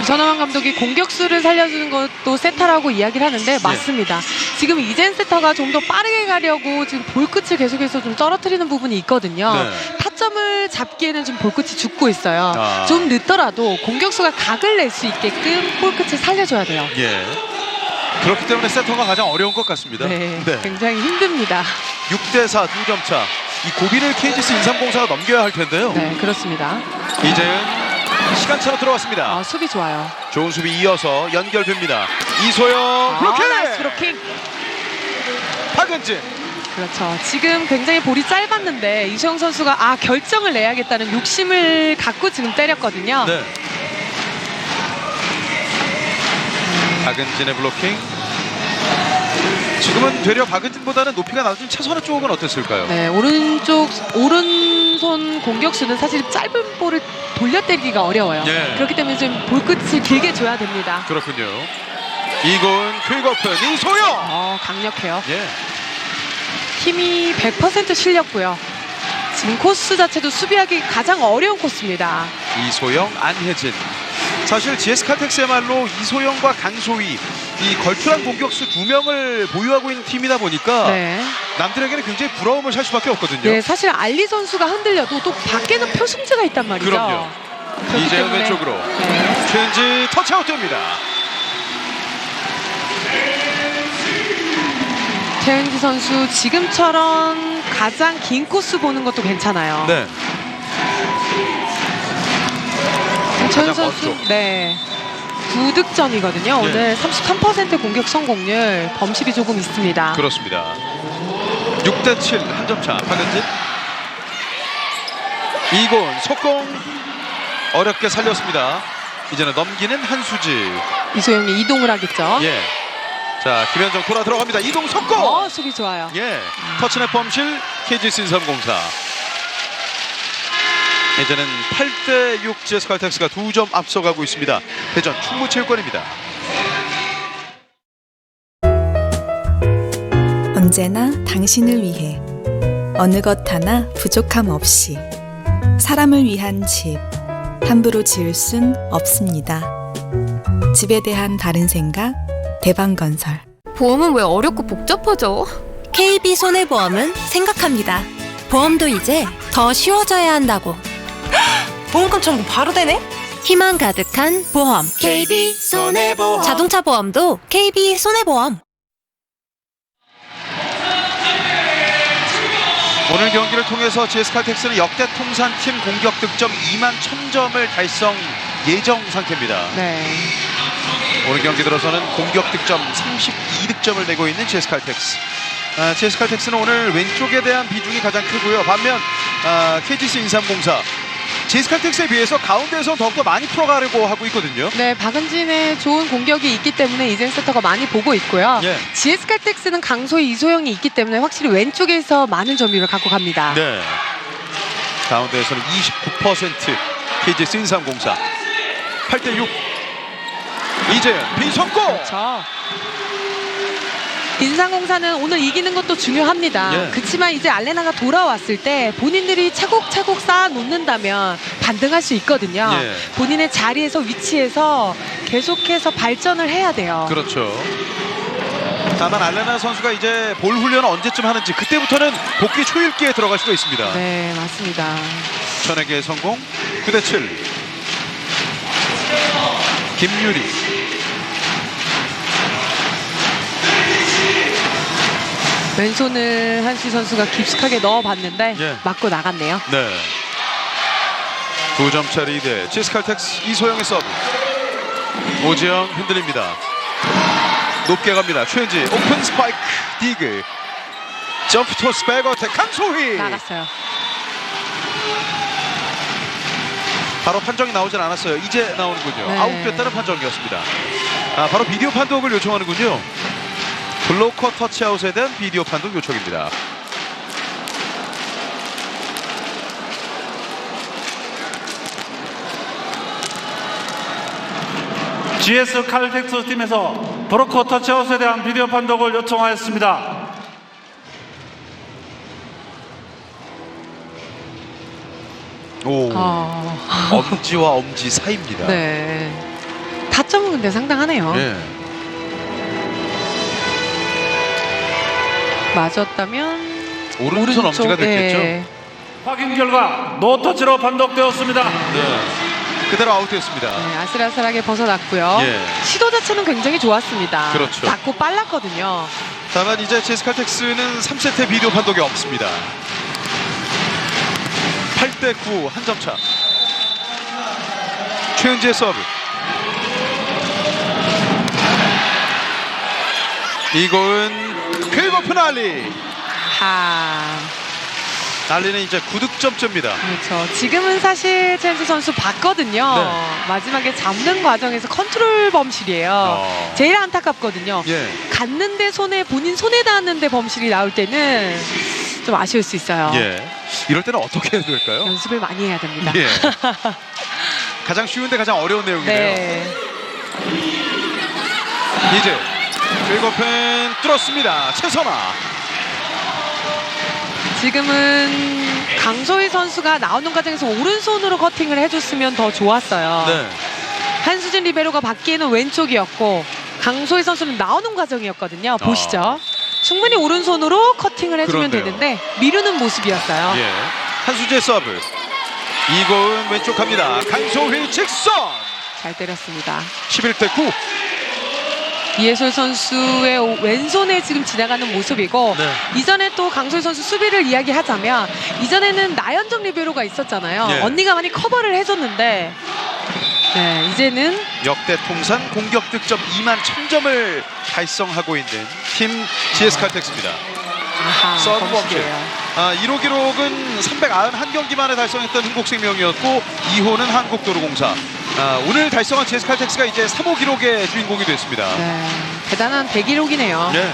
전화환 감독이 공격수를 살려주는 것도 세타라고 이야기를 하는데 맞습니다. 지금 이젠 세터가 좀 더 빠르게 가려고 지금 볼끝을 계속해서 좀 떨어뜨리는 부분이 있거든요. 네. 타점을 잡기에는 좀 볼끝이 죽고 있어요. 아. 좀 늦더라도 공격수가 각을 낼 수 있게끔 볼끝을 살려줘야 돼요. 예. 그렇기 때문에 세터가 가장 어려운 것 같습니다. 네, 굉장히 힘듭니다. 6대4 2점 차. 이 고비를 KGC 인삼공사가 넘겨야 할 텐데요. 네, 그렇습니다. 이제는 시간차로 들어왔습니다. 수비 좋아요. 좋은 수비 이어서 연결됩니다. 이소영 블로킹! 나이스 블로킹. 박은진. 그렇죠. 지금 굉장히 볼이 짧았는데 이소영 선수가 결정을 내야겠다는 욕심을 갖고 지금 때렸거든요. 네. 박은진의 블로킹. 지금은 되려 박은진보다는 높이가 낮은 최선의 쪽은 어땠을까요? 네, 오른손 공격수는 사실 짧은 볼을 돌려 때리기가 어려워요. 예. 그렇기 때문에 좀 볼끝을 길게 줘야 됩니다. 그렇군요. 이군 퀵오픈 이소영. 강력해요. 예. 힘이 100% 실렸고요. 지금 코스 자체도 수비하기 가장 어려운 코스입니다. 이소영, 안혜진. 사실 GS칼텍스야말로 이소영과 강소희 이 걸출한 공격수 2명을 보유하고 있는 팀이다 보니까 네. 남들에게는 굉장히 부러움을 살 수밖에 없거든요. 네, 사실 알리 선수가 흔들려도 또 밖에는 표승재가 있단 말이죠. 그럼요. 이재현 왼쪽으로 최은지 터치아웃 됩니다. 최은지 선수 지금처럼 가장 긴 코스 보는 것도 괜찮아요. 네. 최은 선수 네 9득점이거든요. 오늘 33% 공격 성공률, 범실이 조금 있습니다. 그렇습니다. 6대7 한 점 차. 박은진. 이곤 속공 어렵게 살렸습니다. 이제는 넘기는 한수지. 이소영이 이동을 하겠죠. 예. 자, 김현정 돌아 들어갑니다. 이동 속공. 수비 좋아요. 예. 터치넷 범실 KGC 인삼공사. 이제는 8대6 GS칼텍스가 2점 앞서가고 있습니다. 대전 충무체육관입니다. 언제나 당신을 위해 어느 것 하나 부족함 없이 사람을 위한 집 함부로 지을 순 없습니다. 집에 대한 바른 생각 대방건설. 보험은 왜 어렵고 복잡하죠? KB손해보험은 생각합니다. 보험도 이제 더 쉬워져야 한다고. 보험금 청구 바로 되네? 희망 가득한 보험 KB손해보험. 자동차 보험도 KB손해보험. 오늘 경기를 통해서 GS칼텍스는 역대 통산팀 공격 득점 2만 1000점을 달성 예정 상태입니다. 네. 오늘 경기 들어서는 공격 득점 32득점을 내고 있는 GS칼텍스. GS칼텍스는 오늘 왼쪽에 대한 비중이 가장 크고요. 반면 KGC 인삼공사 GS칼텍스에 비해서 가운데에서 더욱더 많이 풀어가려고 하고 있거든요. 네, 박은진의 좋은 공격이 있기 때문에 이젠 세터가 많이 보고 있고요. 예. GS칼텍스는 강소희, 이소영이 있기 때문에 확실히 왼쪽에서 많은 점유를 갖고 갑니다. 네. 가운데에서는 29% KGC 인삼공사 8대6 이재현 빈속고. 그렇죠. 인삼공사는 오늘 이기는 것도 중요합니다. 예. 그렇지만 이제 알레나가 돌아왔을 때 본인들이 차곡차곡 쌓아놓는다면 반등할 수 있거든요. 예. 본인의 자리에서 위치에서 계속해서 발전을 해야 돼요. 그렇죠. 다만 알레나 선수가 이제 볼 훈련을 언제쯤 하는지 그때부터는 복귀 초읽기에 들어갈 수도 있습니다. 네, 맞습니다. 전에게 성공 9대7 김유리. 왼손을 한시 선수가 깊숙하게 넣어봤는데 예. 맞고 나갔네요. 네. 2점차 리드. GS칼텍스 이소영의 서브. 오지영 흔들립니다. 높게 갑니다. 최은지 오픈 스파이크 디그. 점프 토스 백어택 강소희. 나갔어요. 바로 판정이 나오진 않았어요. 이제 나오는군요. 네. 아웃됐다는 판정이었습니다. 바로 비디오 판독을 요청하는군요. 블로커 터치아웃에 대한 비디오 판독 요청입니다. GS 칼텍스 팀에서 브로커 터치아웃에 대한 비디오 판독을 요청하였습니다. 오, 엄지와 엄지 사이입니다. 네. 타점은 근데 상당하네요. 네. 맞았다면 오른손 엄지가 됐겠죠. 네. 확인 결과 노터치로 판독되었습니다. 네. 그대로 아웃됐습니다. 네, 아슬아슬하게 벗어났고요. 예. 시도 자체는 굉장히 좋았습니다. 그렇죠. 낮고 빨랐거든요. 다만 이제 GS칼텍스는 3세트 비디오 판독이 없습니다. 8대9 한 점 차. 최은지의 서브. 이건 쾌거픈 알리. 알리는 이제 9득점째입니다. 그렇죠. 지금은 사실 최은지 선수 봤거든요. 네. 마지막에 잡는 과정에서 컨트롤 범실이에요. 제일 안타깝거든요. 예. 갔는데 본인 손에 닿았는데 범실이 나올 때는 좀 아쉬울 수 있어요. 예. 이럴 때는 어떻게 해야 될까요? 연습을 많이 해야 됩니다. 예. 가장 쉬운데 가장 어려운 내용이네요. 네. 이제 쾌거픈 뚫었습니다. 최선아. 지금은 강소희 선수가 나오는 과정에서 오른손으로 커팅을 해줬으면 더 좋았어요. 네. 한수진 리베로가 받기에는 왼쪽이었고 강소희 선수는 나오는 과정이었거든요. 보시죠. 충분히 오른손으로 커팅을 해주면 그렇네요. 되는데 미루는 모습이었어요. 예. 한수지의 서브. 이고은 왼쪽 갑니다. 강소희 직선. 잘 때렸습니다. 11대9. 이해솔 선수의 왼손에 지금 지나가는 모습이고 네. 이전에 또 강소희 선수 수비를 이야기하자면 이전에는 나연정 리베로가 있었잖아요. 예. 언니가 많이 커버를 해줬는데 네, 이제는 역대 통산 공격 득점 2만 1000점을 달성하고 있는 팀 GS칼텍스입니다. 서브 범실. 1호 기록은 391경기 만에 달성했던 흥국생명이었고 2호는 한국도로공사. 오늘 달성한 GS칼텍스가 이제 3호 기록의 주인공이 됐습니다. 네, 대단한 대기록이네요. 네.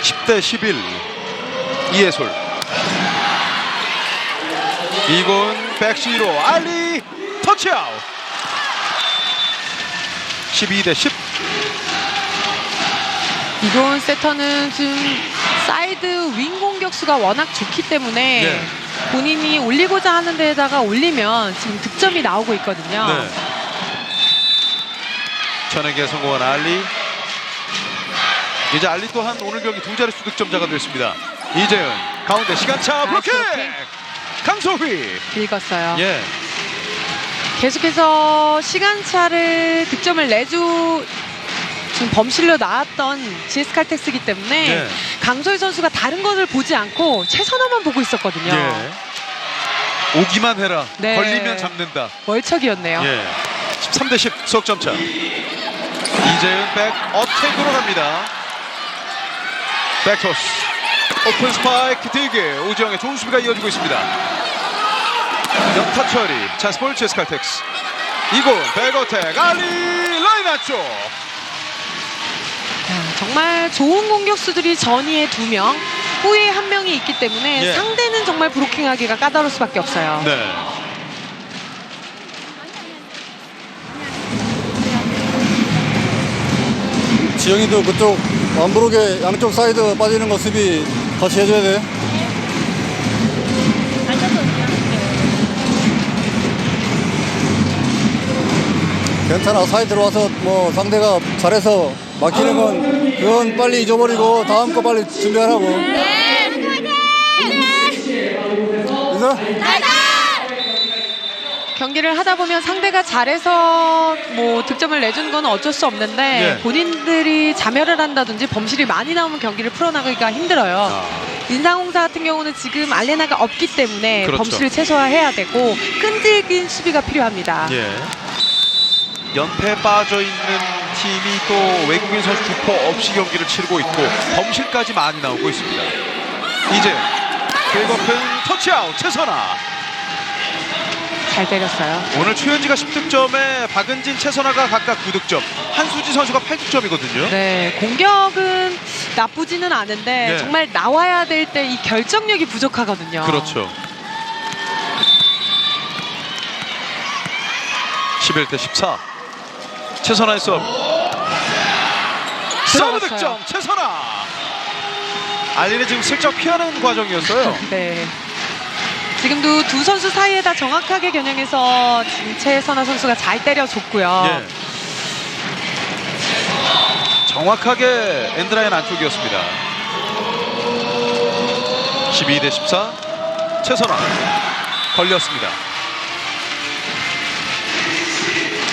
10대11 이해솔. 이곤 백시로 알리 터치아웃. 12대10. 이건 세터는 지금 사이드 윙 공격수가 워낙 좋기 때문에 네. 본인이 올리고자 하는 데다가 올리면 지금 득점이 나오고 있거든요. 네. 전에게 성공한 알리. 이제 알리 또한 오늘 경기 두 자릿수 득점자가 됐습니다. 이재은 가운데 시간차 블로킹. 강소희 읽었어요. 예. 계속해서 시간차를 득점을 지금 범실로 나왔던 GS칼텍스이기 때문에 예. 강소희 선수가 다른 것을 보지 않고 최선화만 보고 있었거든요. 예. 오기만 해라. 네. 걸리면 잡는다. 월척이었네요. 예. 13대10 석점차. 이재은 백 어택으로 갑니다. 백토스. 오픈 스파이크 디그. 오지영의 좋은 수비가 이어지고 있습니다. 연타 처리. 찬스볼 GS칼텍스. 이곳 백어택 알리 라인 안쪽. 정말 좋은 공격수들이 전위에 2명, 후에 1명이 있기 때문에 예. 상대는 정말 브로킹하기가 까다로울 수밖에 없어요. 네. 지영이도 그쪽 완브록에 양쪽 사이드 빠지는 거 수비 같이 해줘야 돼. 괜찮아. 사이드로 와서 뭐 상대가 잘해서 막히는 건 그건 빨리 잊어버리고 다음 거 빨리 준비하라고. 네, 인사? 경기를 하다 보면 상대가 잘해서 뭐 득점을 내주는 건 어쩔 수 없는데 예. 본인들이 자멸을 한다든지 범실이 많이 나오면 경기를 풀어나가기가 힘들어요. 인상공사 같은 경우는 지금 알레나가 없기 때문에 그렇죠. 범실을 최소화해야 되고 끈질긴 수비가 필요합니다. 예. 연패에 빠져있는 팀이 또 외국인 선수 주포 없이 경기를 치르고 있고 범실까지 많이 나오고 있습니다. 이제 긁어픈 터치아웃 최선아. 잘 때렸어요. 오늘 최현지가 10득점에 박은진, 최선아가 각각 9득점, 한수지 선수가 8득점이거든요. 네, 공격은 나쁘지는 않은데 네. 정말 나와야 될 때 이 결정력이 부족하거든요. 그렇죠. 11대 14. 최선아의 서브. 서브 득점 최선아. 알리는 지금 슬쩍 피하는 과정이었어요. 네. 지금도 두 선수 사이에다 정확하게 겨냥해서 지금 최선아 선수가 잘 때려줬고요. 예. 정확하게 엔드라인 안쪽이었습니다. 12대 14. 최선아 걸렸습니다.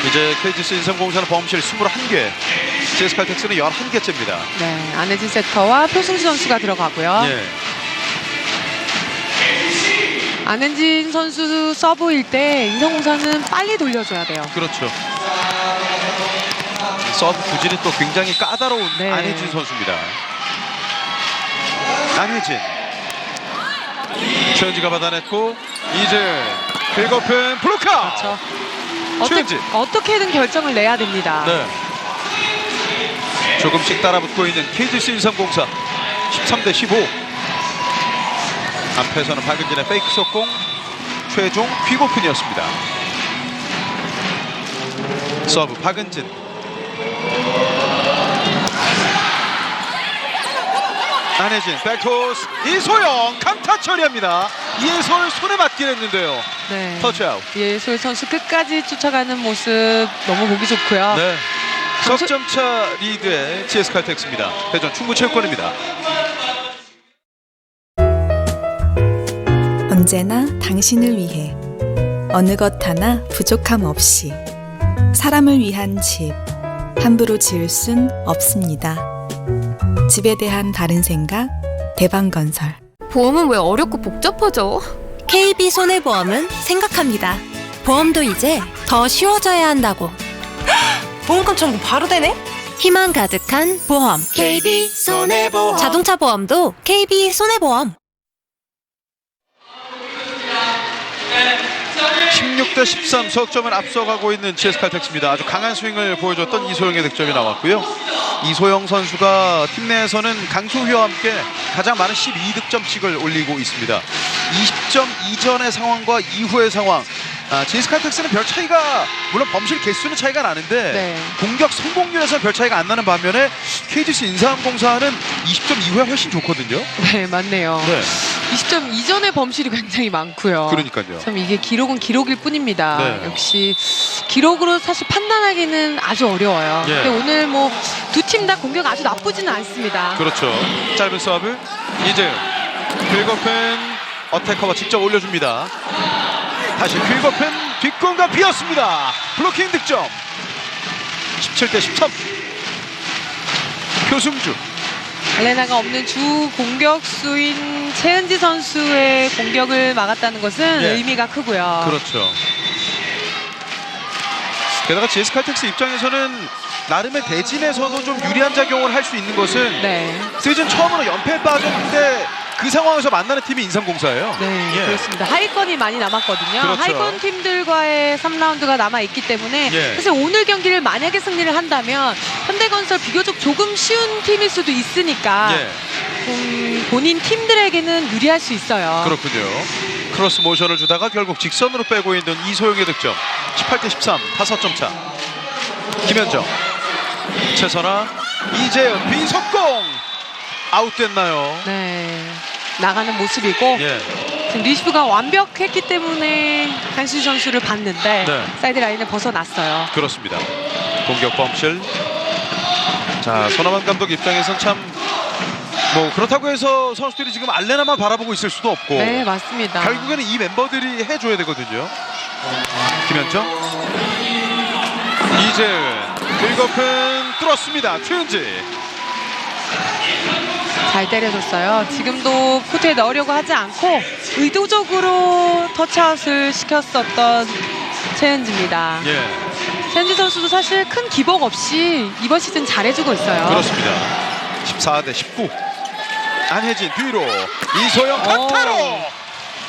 이제 KGC 인삼공사는 범실 21개, GS칼텍스는 11개째입니다. 네, 안혜진 세터와 표승주 선수가 들어가고요. 예. 안혜진 선수 서브일 때 인삼공사는 빨리 돌려줘야 돼요. 그렇죠. 서브 구질이 또 굉장히 까다로운 네. 안혜진 선수입니다. 안혜진. 최현지가 받아냈고 이제 긁어픈 블로카. 그렇죠. 최현지. 어떻게든 결정을 내야 됩니다. 네. 조금씩 따라붙고 있는 KGC 인삼공사 13대 15. 앞에서는 박은진의 페이크 속공, 최종 퀵오픈이었습니다. 서브 박은진. 안혜진 백토스, 이소영 강타 처리합니다. 이예솔 손에 맞긴 했는데요. 네. 터치아웃. 이예솔 선수 끝까지 쫓아가는 모습 너무 보기 좋고요. 네. 석점차 리드의 GS칼텍스입니다. 대전 충무체육관입니다. 언제나 당신을 위해 어느 것 하나 부족함 없이 사람을 위한 집 함부로 지을 순 없습니다. 집에 대한 바른 생각 대방건설. 보험은 왜 어렵고 복잡하죠? KB손해보험은 생각합니다. 보험도 이제 더 쉬워져야 한다고. 보험금 청구 바로 되네? 희망 가득한 보험. KB손해보험. 자동차 보험도 KB손해보험. 16대 13 석점을 앞서가고 있는 GS칼텍스입니다. 아주 강한 스윙을 보여줬던 이소영의 득점이 나왔고요. 이소영 선수가 팀 내에서는 강소희와 함께 가장 많은 12득점씩을 올리고 있습니다. 20점 이전의 상황과 이후의 상황, GS칼텍스는 별 차이가, 물론 범실 개수는 차이가 나는데 네. 공격 성공률에서 별 차이가 안 나는 반면에 KGC 인삼공사는 20점 이후에 훨씬 좋거든요. 네, 맞네요. 네. 20점 이전의 범실이 굉장히 많고요. 그러니까요. 참 이게 기록은 기록일 뿐입니다. 네. 역시 기록으로 사실 판단하기는 아주 어려워요. 예. 근데 오늘 뭐 두 팀 다 공격 아주 나쁘지는 않습니다. 그렇죠. 짧은 서브 이제 긁어픈 어태커가 직접 올려줍니다. 다시 긁어픈 뒷공간 비었습니다. 블로킹 득점. 17대 13. 표승주. 알레나가 없는 주 공격수인 최은지 선수의 공격을 막았다는 것은 예. 의미가 크고요. 그렇죠. 게다가 GS칼텍스 입장에서는 나름의 대진에서도 좀 유리한 작용을 할 수 있는 것은 네. 시즌 처음으로 연패에 빠졌는데 그 상황에서 만나는 팀이 인삼공사예요. 네, 예. 그렇습니다. 하위권이 많이 남았거든요. 그렇죠. 하위권 팀들과의 3라운드가 남아있기 때문에 예. 사실 오늘 경기를 만약에 승리를 한다면 현대건설 비교적 조금 쉬운 팀일 수도 있으니까 예. 좀 본인 팀들에게는 유리할 수 있어요. 그렇군요. 크로스 모션을 주다가 결국 직선으로 빼고 있는 이소영의 득점. 18대 13, 5점 차. 김현정, 최선아, 이재은 비속공 아웃됐나요? 네, 나가는 모습이고 예. 지금 리시브가 완벽했기 때문에 한수지 선수를 봤는데 네. 사이드 라인을 벗어났어요. 그렇습니다. 공격 범실. 자, 손아만 감독 입장에선 참 뭐 그렇다고 해서 선수들이 지금 알레나만 바라보고 있을 수도 없고. 네, 맞습니다. 결국에는 이 멤버들이 해줘야 되거든요. 김현정, 이재은, 긁어픈 뚫었습니다. 최은지. 잘 때려줬어요. 지금도 코트에 넣으려고 하지 않고 의도적으로 터치아웃을 시켰었던 최은지입니다. 예. 최은지 선수도 사실 큰 기복 없이 이번 시즌 잘해주고 있어요. 그렇습니다. 14대 19. 안혜진 뒤로 이소영 강타로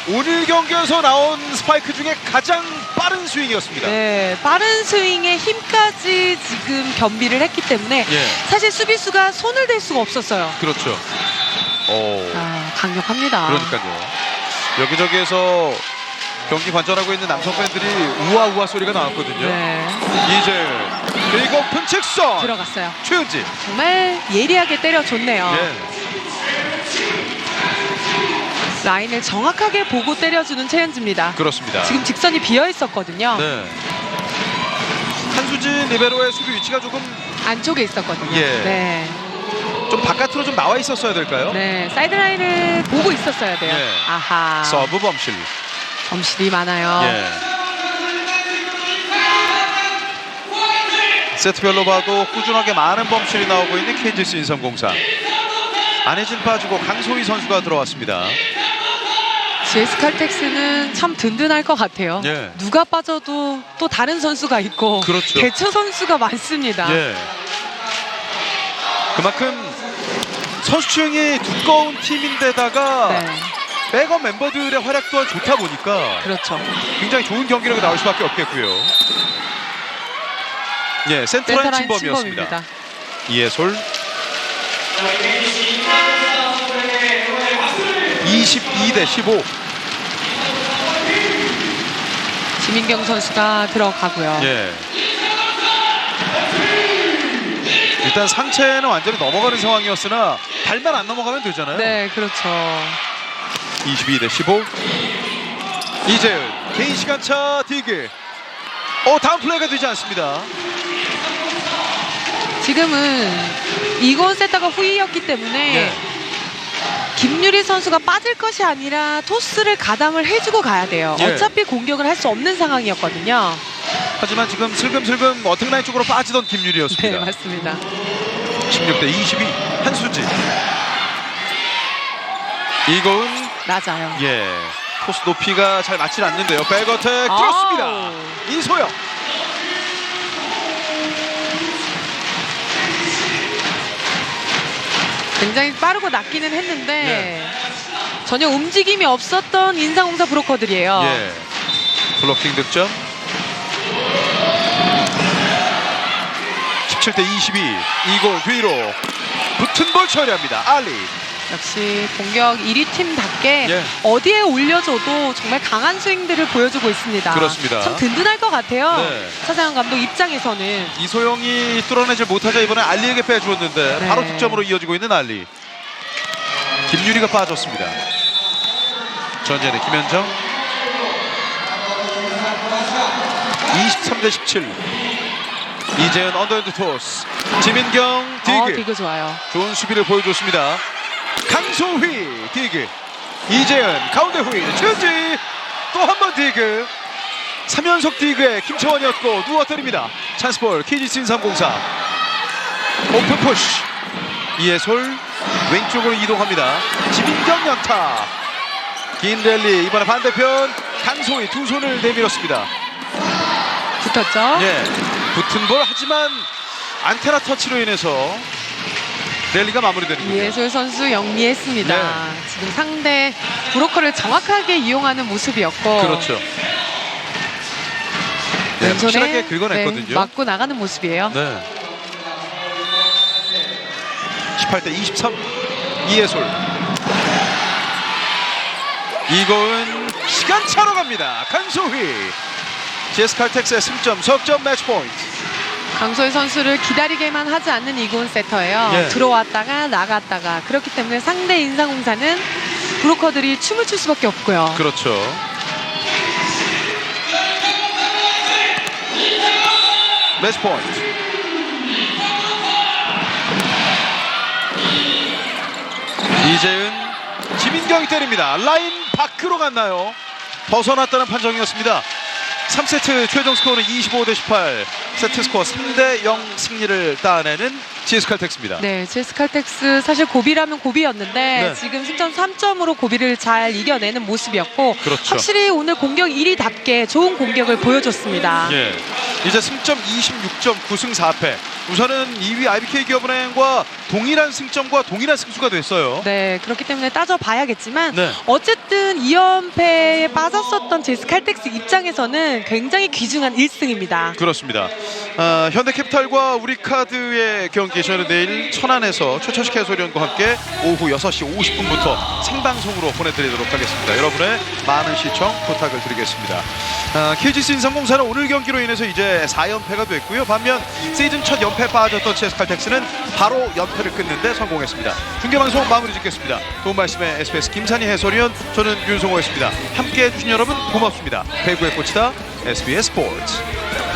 오늘 경기에서 나온 스파이크 중에 가장 빠른 스윙이었습니다. 네, 빠른 스윙에 힘까지 지금 겸비를 했기 때문에 예. 사실 수비수가 손을 댈 수가 없었어요. 그렇죠. 강력합니다. 그러니까요. 여기저기에서 경기 관전하고 있는 남성 팬들이 우아우아 소리가 나왔거든요. 네. 이제 그리고 푼책선 들어갔어요. 최은지 정말 예리하게 때려줬네요. 예. 라인을 정확하게 보고 때려주는 최은지입니다. 그렇습니다. 지금 직선이 비어 있었거든요. 네. 한수진 리베로의 수비 위치가 조금 안쪽에 있었거든요. 예. 네. 좀 바깥으로 좀 나와 있었어야 될까요? 네, 사이드라인을 보고 있었어야 돼요. 예. 아하. 서브 범실. 범실이 많아요. 예. 세트별로 봐도 꾸준하게 많은 범실이 나오고 있는 KGC 인삼공사. 안혜진 빠지고 강소희 선수가 들어왔습니다. GS 칼텍스는 참 든든할 것 같아요. 예. 누가 빠져도 또 다른 선수가 있고 그렇죠. 대처 선수가 많습니다. 예. 그만큼 선수층이 두꺼운 팀인데다가 네. 백업 멤버들의 활약 또한 좋다 보니까 그렇죠. 굉장히 좋은 경기력이 나올 수밖에 없겠고요. 예, 센터라인 침범이었습니다. 침범입니다. 이해솔 22대 15. 지민경 선수가 들어가고요. 예. 일단 상체는 완전히 넘어가는 상황이었으나 발만 안 넘어가면 되잖아요. 네, 그렇죠. 22대 15. 이재은 개인 시간차 디그. 다음 플레이가 되지 않습니다. 지금은 이건 세터가 후위였기 때문에 예. 김유리 선수가 빠질 것이 아니라 토스를 가담을 해주고 가야 돼요. 예. 어차피 공격을 할 수 없는 상황이었거든요. 하지만 지금 슬금슬금 어택라인 쪽으로 빠지던 김유리였습니다. 네, 맞습니다. 16대 22 한수지. 이거은 낮아요. 예. 토스 높이가 잘 맞질 않는데요. 백어택 들었습니다. 이소영. 굉장히 빠르고 낮기는 했는데 전혀 움직임이 없었던 인상공사 브로커들이에요. 예. 블로킹 득점. 17대 22. 이골 뒤로 붙은 볼 처리합니다. 알리. 역시 공격 1위 팀답게 예. 어디에 올려줘도 정말 강한 스윙들을 보여주고 있습니다. 그렇습니다. 참 든든할 것 같아요. 네. 차상현 감독 입장에서는. 이소영이 뚫어내질 못하자 이번에 알리에게 빼주었는데 네. 바로 득점으로 이어지고 있는 알리. 김유리가 빠졌습니다. 전전의 김현정. 23대 17. 이재은 언더핸드 토스. 지민경 디그. 디그 좋아요. 좋은 수비를 보여줬습니다. 강소휘 디그. 이재은 가운데 후위 최은지 또 한 번 디그. 3연속 디그에 김채원이었고 누워뜨립니다. 찬스볼 KGC 인삼공사. 오픈 푸시. 이해솔 왼쪽으로 이동합니다. 지민경 연타. 긴 랠리. 이번에 반대편 강소희 두 손을 내밀었습니다. 붙었죠? 예, 붙은 볼 하지만 안테나 터치로 인해서 랠리가 마무리되는 거죠. 이해솔 선수 영리했습니다. 네. 지금 상대 브로커를 정확하게 이용하는 모습이었고 그렇죠. 네, 확실하게 긁어냈거든요. 네, 맞고 나가는 모습이에요. 네. 18대 23 이해솔. 이거은 시간차로 갑니다. 강소휘. GS 칼텍스의 승점 석점 매치 포인트. 강소희 선수를 기다리게만 하지 않는 이군 세터예요. 예. 들어왔다가 나갔다가 그렇기 때문에 상대 인상공사는 브로커들이 춤을 출 수밖에 없고요. 그렇죠. 매치 포인트. 이재은 지민경이 때립니다. 라인 밖으로 갔나요? 벗어났다는 판정이었습니다. 3세트 최종 스코어는 25대 18. 세트 스코어 3대 0 승리를 따내는 GS칼텍스입니다. 네, GS칼텍스 사실 고비라면 고비였는데 네. 지금 승점 3점으로 고비를 잘 이겨내는 모습이었고 그렇죠. 확실히 오늘 공격 1위답게 좋은 공격을 보여줬습니다. 예. 이제 승점 26점 9승 4패. 우선은 2위 IBK 기업은행과 동일한 승점과 동일한 승수가 됐어요. 네, 그렇기 때문에 따져봐야겠지만 네. 어쨌든 2연패에 빠졌었던 GS칼텍스 입장에서는 굉장히 귀중한 1승입니다. 그렇습니다. 현대캐피탈과 우리카드의 경기 저는 내일 천안에서 최천식 해설위원과 함께 오후 6시 50분부터 생방송으로 보내드리도록 하겠습니다. 여러분의 많은 시청 부탁을 드리겠습니다. KGC 인삼공사는 오늘 경기로 인해서 이제 4연패가 됐고요. 반면 시즌 첫 연패 빠졌던 GS칼텍스는 바로 연패를 끊는데 성공했습니다. 중계방송 마무리 짓겠습니다. 도움 말씀에 SBS 김산희 해설위원, 저는 윤성호였습니다. 함께해 주신 여러분 고맙습니다. 배구의 꽃이다 SBS 스포츠.